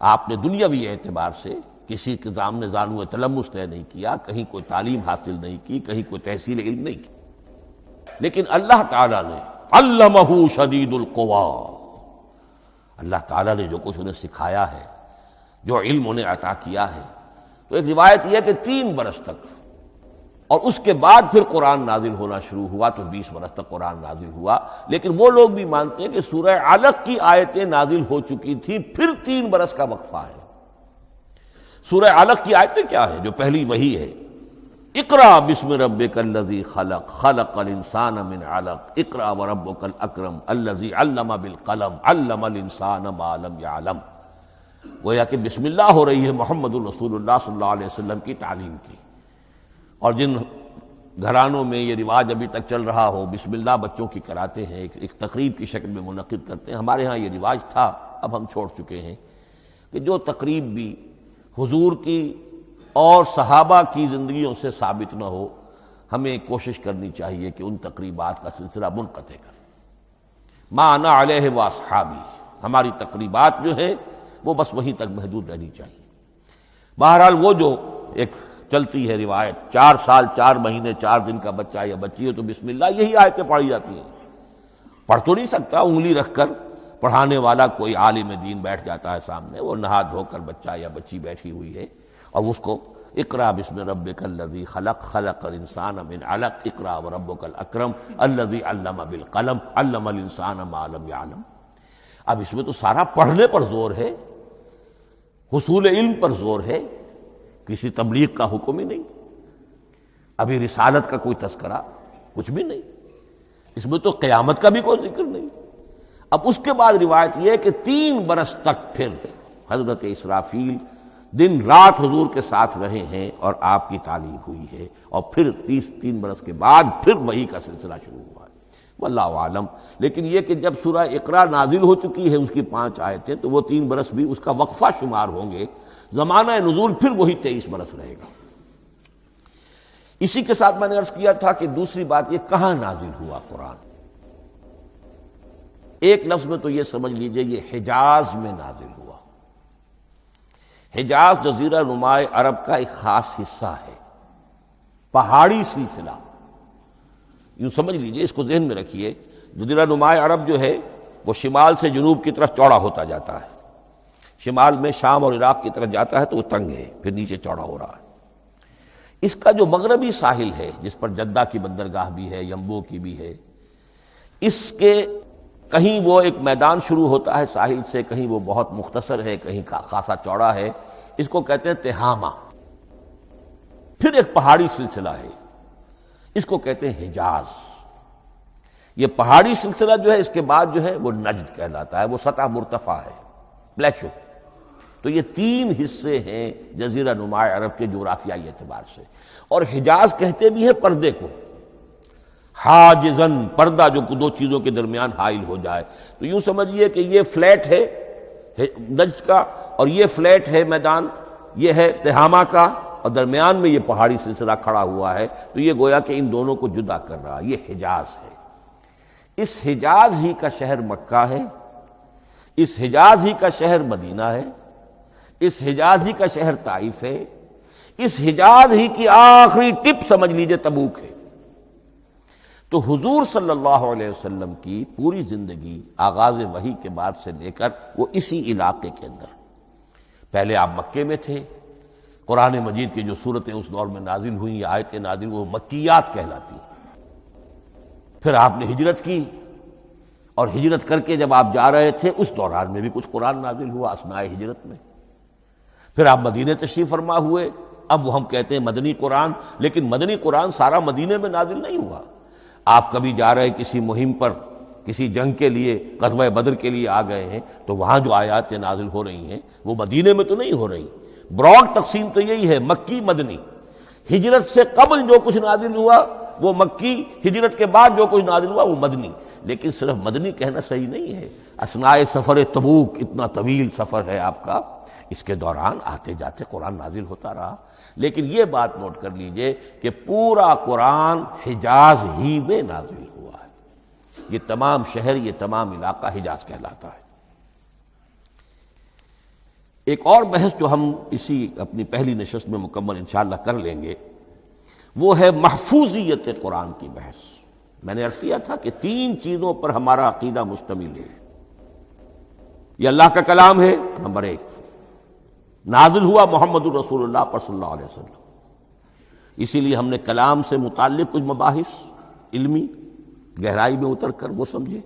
آپ نے دنیاوی اعتبار سے کسی کے سامنے زانو تلمس طے نہیں کیا، کہیں کوئی تعلیم حاصل نہیں کی، کہیں کوئی تحصیل علم نہیں کی، لیکن اللہ تعالیٰ نے علمہ شدید القویٰ، اللہ تعالیٰ نے جو کچھ انہیں سکھایا ہے، جو علم انہیں عطا کیا ہے، تو ایک روایت یہ ہے کہ 3 برس تک، اور اس کے بعد پھر قرآن نازل ہونا شروع ہوا، تو 20 برس تک قرآن نازل ہوا۔ لیکن وہ لوگ بھی مانتے ہیں کہ سورہ علق کی آیتیں نازل ہو چکی تھی، پھر 3 برس کا وقفہ ہے۔ سورہ علق کی آیتیں کیا ہے؟ جو پہلی وحی ہے، اقرأ بسم ربک الذی خلق، خلق الانسان من علق، اقرأ وربک الاکرم الذی علم بالقلم، علم الانسان ما لم یعلم۔ گویا کہ بسم اللہ ہو رہی ہے محمد الرسول اللہ صلی اللہ علیہ وسلم کی تعلیم کی، اور جن گھرانوں میں یہ رواج ابھی تک چل رہا ہو، بسم اللہ بچوں کی کراتے ہیں، ایک تقریب کی شکل میں منعقد کرتے ہیں، ہمارے ہاں یہ رواج تھا، اب ہم چھوڑ چکے ہیں، کہ جو تقریب بھی حضور کی اور صحابہ کی زندگیوں سے ثابت نہ ہو، ہمیں کوشش کرنی چاہیے کہ ان تقریبات کا سلسلہ منقطع کریں۔ ما انا علیہ واصحابی، ہماری تقریبات جو ہیں وہ بس وہیں تک محدود رہنی چاہیے۔ بہرحال وہ جو ایک چلتی ہے روایت، 4 سال 4 مہینے 4 دن کا بچہ یا بچی ہو تو بسم اللہ یہی آیتیں پڑھی جاتی ہیں، پڑھ تو نہیں سکتا، انگلی رکھ کر پڑھانے والا کوئی عالم دین بیٹھ جاتا ہے سامنے، وہ نہا دھو کر بچہ یا بچی بیٹھی ہوئی ہے، اور اس کو اقرأ بسم ربک الذی خلق، خلق الانسان من علق، اقرأ وربک الاکرم الذی علم بالقلم، علم الانسان ما لم یعلم۔ اب اس میں تو سارا پڑھنے پر زور ہے، حصول علم پر زور ہے، کسی تبلیغ کا حکم ہی نہیں، ابھی رسالت کا کوئی تذکرہ کچھ بھی نہیں، اس میں تو قیامت کا بھی کوئی ذکر نہیں۔ اب اس کے بعد روایت یہ ہے کہ 3 برس تک پھر حضرت اسرافیل دن رات حضور کے ساتھ رہے ہیں اور آپ کی تعلیم ہوئی ہے، اور پھر 3 برس کے بعد پھر وحی کا سلسلہ شروع ہوا ہے، واللہ عالم۔ لیکن یہ کہ جب سورہ اقرا نازل ہو چکی ہے، اس کی 5 آیتیں، تو وہ 3 برس بھی اس کا وقفہ شمار ہوں گے، زمانہ نزول پھر وہی 23 برس رہے گا۔ اسی کے ساتھ میں نے عرض کیا تھا کہ دوسری بات یہ کہاں نازل ہوا قرآن۔ ایک لفظ میں تو یہ سمجھ لیجئے یہ حجاز میں نازل ہوا۔ حجاز جزیرہ نما عرب کا ایک خاص حصہ ہے، پہاڑی سلسلہ، یوں سمجھ لیجئے، اس کو ذہن میں رکھیے۔ جزیرہ نما عرب جو ہے وہ شمال سے جنوب کی طرف چوڑا ہوتا جاتا ہے، شمال میں شام اور عراق کی طرف جاتا ہے تو وہ تنگ ہے، پھر نیچے چوڑا ہو رہا ہے۔ اس کا جو مغربی ساحل ہے جس پر جدہ کی بندرگاہ بھی ہے، ینبو کی بھی ہے، اس کے کہیں وہ ایک میدان شروع ہوتا ہے ساحل سے، کہیں وہ بہت مختصر ہے، کہیں خاصا چوڑا ہے، اس کو کہتے ہیں تہامہ۔ پھر ایک پہاڑی سلسلہ ہے، اس کو کہتے ہیں حجاز۔ یہ پہاڑی سلسلہ جو ہے اس کے بعد جو ہے وہ نجد کہلاتا ہے، وہ سطح مرتفع ہے، پلیشو۔ تو یہ تین حصے ہیں جزیرہ نما عرب کے جغرافیائی اعتبار سے، اور حجاز کہتے بھی ہیں پردے کو، حاجزن، پردہ جو دو چیزوں کے درمیان حائل ہو جائے۔ تو یوں سمجھیے کہ یہ فلیٹ ہے نجد کا، اور یہ فلیٹ ہے میدان، یہ ہے تہامہ کا، اور درمیان میں یہ پہاڑی سلسلہ کھڑا ہوا ہے، تو یہ گویا کہ ان دونوں کو جدا کر رہا، یہ حجاز ہے۔ اس حجاز ہی کا شہر مکہ ہے، اس حجاز ہی کا شہر مدینہ ہے، اس حجاز ہی کا شہر طائف ہے، اس حجاز ہی کی آخری ٹپ سمجھ لیجئے تبوک ہے۔ تو حضور صلی اللہ علیہ وسلم کی پوری زندگی آغاز وحی کے بعد سے لے کر وہ اسی علاقے کے اندر، پہلے آپ مکے میں تھے، قرآن مجید کی جو صورتیں اس دور میں نازل ہوئیں، یہ آیتیں نازل وہ مکیات کہلاتی ہیں۔ پھر آپ نے ہجرت کی، اور ہجرت کر کے جب آپ جا رہے تھے اس دوران میں بھی کچھ قرآن نازل ہوا اثناء ہجرت میں۔ پھر آپ مدینے تشریف فرما ہوئے، اب وہ ہم کہتے ہیں مدنی قرآن، لیکن مدنی قرآن سارا مدینے میں نازل نہیں ہوا۔ آپ کبھی جا رہے کسی مہم پر، کسی جنگ کے لیے، غزوہ بدر کے لیے آ گئے ہیں، تو وہاں جو آیات نازل ہو رہی ہیں وہ مدینے میں تو نہیں ہو رہی۔ براڈ تقسیم تو یہی ہے، مکی مدنی۔ ہجرت سے قبل جو کچھ نازل ہوا وہ مکی، ہجرت کے بعد جو کچھ نازل ہوا وہ مدنی۔ لیکن صرف مدنی کہنا صحیح نہیں ہے، اثناء سفر تبوک، اتنا طویل سفر ہے آپ کا، اس کے دوران آتے جاتے قرآن نازل ہوتا رہا۔ لیکن یہ بات نوٹ کر لیجئے کہ پورا قرآن حجاز ہی میں نازل ہوا ہے، یہ تمام شہر، یہ تمام علاقہ حجاز کہلاتا ہے۔ ایک اور بحث جو ہم اسی اپنی پہلی نشست میں مکمل انشاءاللہ کر لیں گے، وہ ہے محفوظیت قرآن کی بحث۔ میں نے عرض کیا تھا کہ تین چیزوں پر ہمارا عقیدہ مشتمل ہے۔ یہ اللہ کا کلام ہے، نمبر ایک، نازل ہوا محمد الرسول اللہ پر صلی اللہ علیہ وسلم، اسی لیے ہم نے کلام سے متعلق کچھ مباحث علمی گہرائی میں اتر کر وہ سمجھے،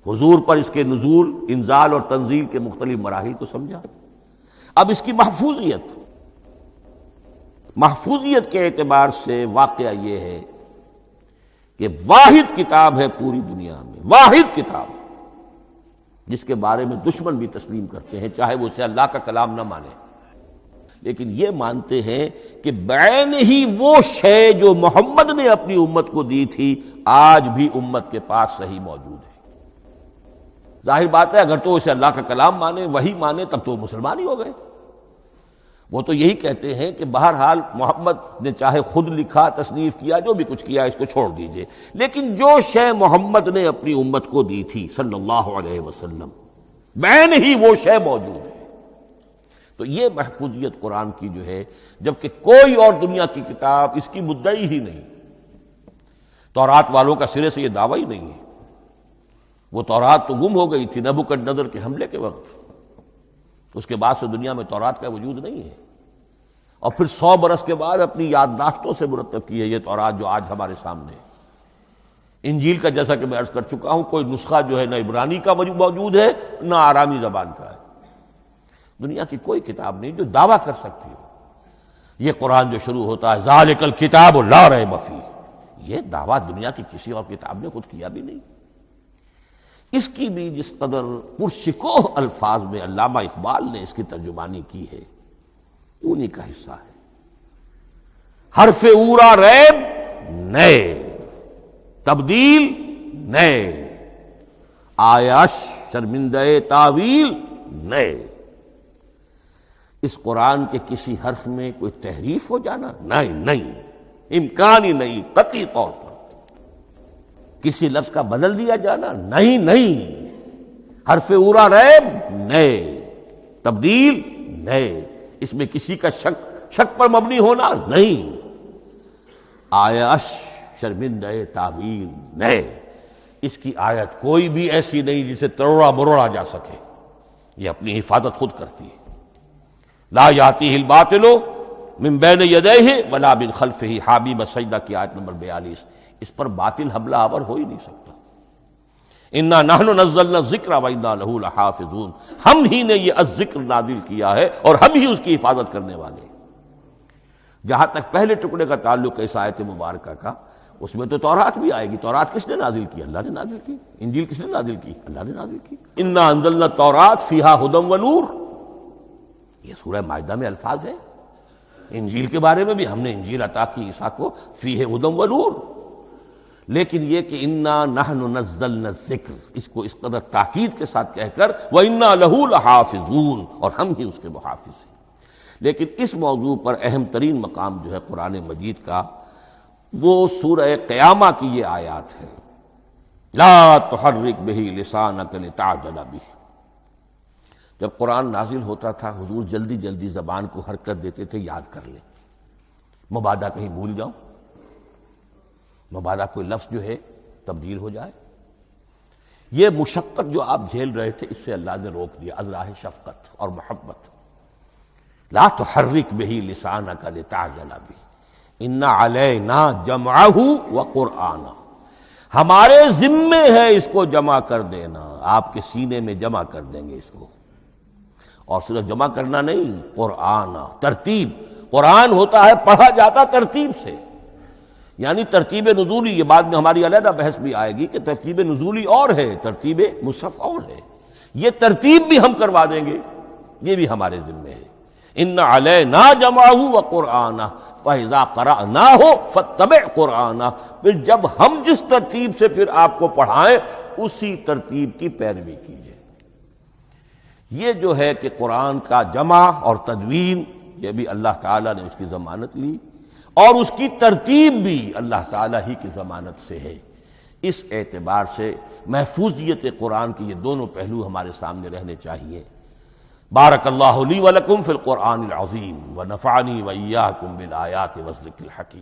حضور پر اس کے نزول، انزال اور تنزیل کے مختلف مراحل کو سمجھا۔ اب اس کی محفوظیت کے اعتبار سے واقعہ یہ ہے کہ واحد کتاب ہے پوری دنیا میں، واحد کتاب جس کے بارے میں دشمن بھی تسلیم کرتے ہیں، چاہے وہ اسے اللہ کا کلام نہ مانے، لیکن یہ مانتے ہیں کہ بعین ہی وہ شے جو محمد نے اپنی امت کو دی تھی آج بھی امت کے پاس صحیح موجود ہے۔ ظاہر بات ہے اگر تو اسے اللہ کا کلام مانے، وہی مانے، تب تو مسلمان ہی ہو گئے۔ وہ تو یہی کہتے ہیں کہ بہرحال محمد نے چاہے خود لکھا، تصنیف کیا، جو بھی کچھ کیا، اس کو چھوڑ دیجئے، لیکن جو شے محمد نے اپنی امت کو دی تھی صلی اللہ علیہ وسلم، بعین ہی وہ شے موجود ہے۔ تو یہ محفوظیت قرآن کی جو ہے، جبکہ کوئی اور دنیا کی کتاب اس کی مدعی ہی نہیں۔ تورات والوں کا سرے سے یہ دعویٰ ہی نہیں ہے، وہ تورات تو گم ہو گئی تھی نبوکدنضر کے حملے کے وقت، اس کے بعد سے دنیا میں تورات کا وجود نہیں ہے، اور پھر 100 برس کے بعد اپنی یادداشتوں سے مرتب کی ہے یہ تورات جو آج ہمارے سامنے ہے۔ انجیل کا جیسا کہ میں عرض کر چکا ہوں، کوئی نسخہ جو ہے نہ عبرانی کا موجود ہے نہ آرامی زبان کا ہے، دنیا کی کوئی کتاب نہیں جو دعویٰ کر سکتی ہو۔ یہ قرآن جو شروع ہوتا ہے ذالک الکتاب لا ریب فیہ، یہ دعویٰ دنیا کی کسی اور کتاب نے خود کیا بھی نہیں۔ اس کی بھی جس قدر پرشکوہ الفاظ میں علامہ اقبال نے اس کی ترجمانی کی ہے، انہی کا حصہ ہے۔ حرف اورا ریب نئے، تبدیل نئے، آیاش شرمندہ تعویل نئے۔ اس قرآن کے کسی حرف میں کوئی تحریف ہو جانا نہیں، امکان ہی نہیں، قطعی طور پر کسی لفظ کا بدل دیا جانا نہیں، حرف اورا ریب نئے، تبدیل نئے، اس میں کسی کا شک پر مبنی ہونا نہیں. آیش شرمندہ تعویل نئے، اس کی آیت کوئی بھی ایسی نہیں جسے تروڑا مروڑا جا سکے، یہ اپنی حفاظت خود کرتی ہے. لا یاتیہ الباطل من بین یدیہ ولا من خلفہ، حامیم السجدہ کی آیت نمبر 42. اس پر باطل حملہ آور ہو ہی نہیں سکتا. انا نحن نزلنا الذکر وانا لہ لحافظون، ہم ہی نے یہ الذکر نازل کیا ہے اور ہم ہی اس کی حفاظت کرنے والے. جہاں تک پہلے ٹکڑے کا تعلق ہے اس آیت مبارکہ کا، اس میں تو تورات بھی آئے گی. تورات کس نے نازل کی؟ اللہ نے نازل کی. انجیل کس نے نازل کی؟ اللہ نے نازل کی. انا انزلنا التوراۃ فیہا ھدی ونور، یہ سورہ مائدہ میں الفاظ ہے. انجیل کے بارے میں بھی ہم نے انجیل عطا کی عیسیٰ کو، فیہ ھدی ونور. لیکن یہ کہ انا نحن نزلنا الذکر، اس کو اس قدر تاکید کے ساتھ کہہ کر وانا لہ لحافظون، اور ہم ہی اس کے محافظ ہیں. لیکن اس موضوع پر اہم ترین مقام جو ہے قرآن مجید کا، وہ سورہ قیامہ کی یہ آیات ہے. لا تحرک بہ لسانک لتعجل بہ. جب قرآن نازل ہوتا تھا حضور جلدی جلدی زبان کو حرکت دیتے تھے، یاد کر لیں، مبادا کہیں بھول جاؤں، مبادا کوئی لفظ جو ہے تبدیل ہو جائے. یہ مشقت جو آپ جھیل رہے تھے، اس سے اللہ نے روک دیا از راہ شفقت اور محبت. لا تحرک بہ لسانک لتعجل بہ ان علینا جمعہ وقرآنہ، ہمارے ذمے ہے اس کو جمع کر دینا، آپ کے سینے میں جمع کر دیں گے اس کو. اور صرف جمع کرنا نہیں، قرآن ترتیب. قرآن ہوتا ہے پڑھا جاتا ترتیب سے، یعنی ترتیب نزولی. یہ بعد میں ہماری علیحدہ بحث بھی آئے گی کہ ترتیب نزولی اور ہے، ترتیب مصحف اور ہے. یہ ترتیب بھی ہم کروا دیں گے، یہ بھی ہمارے ذمے ہے. ان علینا جمعہ وقرآنہ فاذا قرأناہ فاتبع قرآنہ. پھر جب ہم جس ترتیب سے پھر آپ کو پڑھائیں، اسی ترتیب کی پیروی کیجیے. یہ جو ہے کہ قرآن کا جمع اور تدوین، یہ بھی اللہ تعالیٰ نے اس کی ضمانت لی، اور اس کی ترتیب بھی اللہ تعالیٰ ہی کی ضمانت سے ہے. اس اعتبار سے محفوظیت قرآن کے یہ دونوں پہلو ہمارے سامنے رہنے چاہیے. بارک اللہ لی ولکم فی القرآن العظیم ونفعنی وإیاکم بالآیات والذکر الحکیم.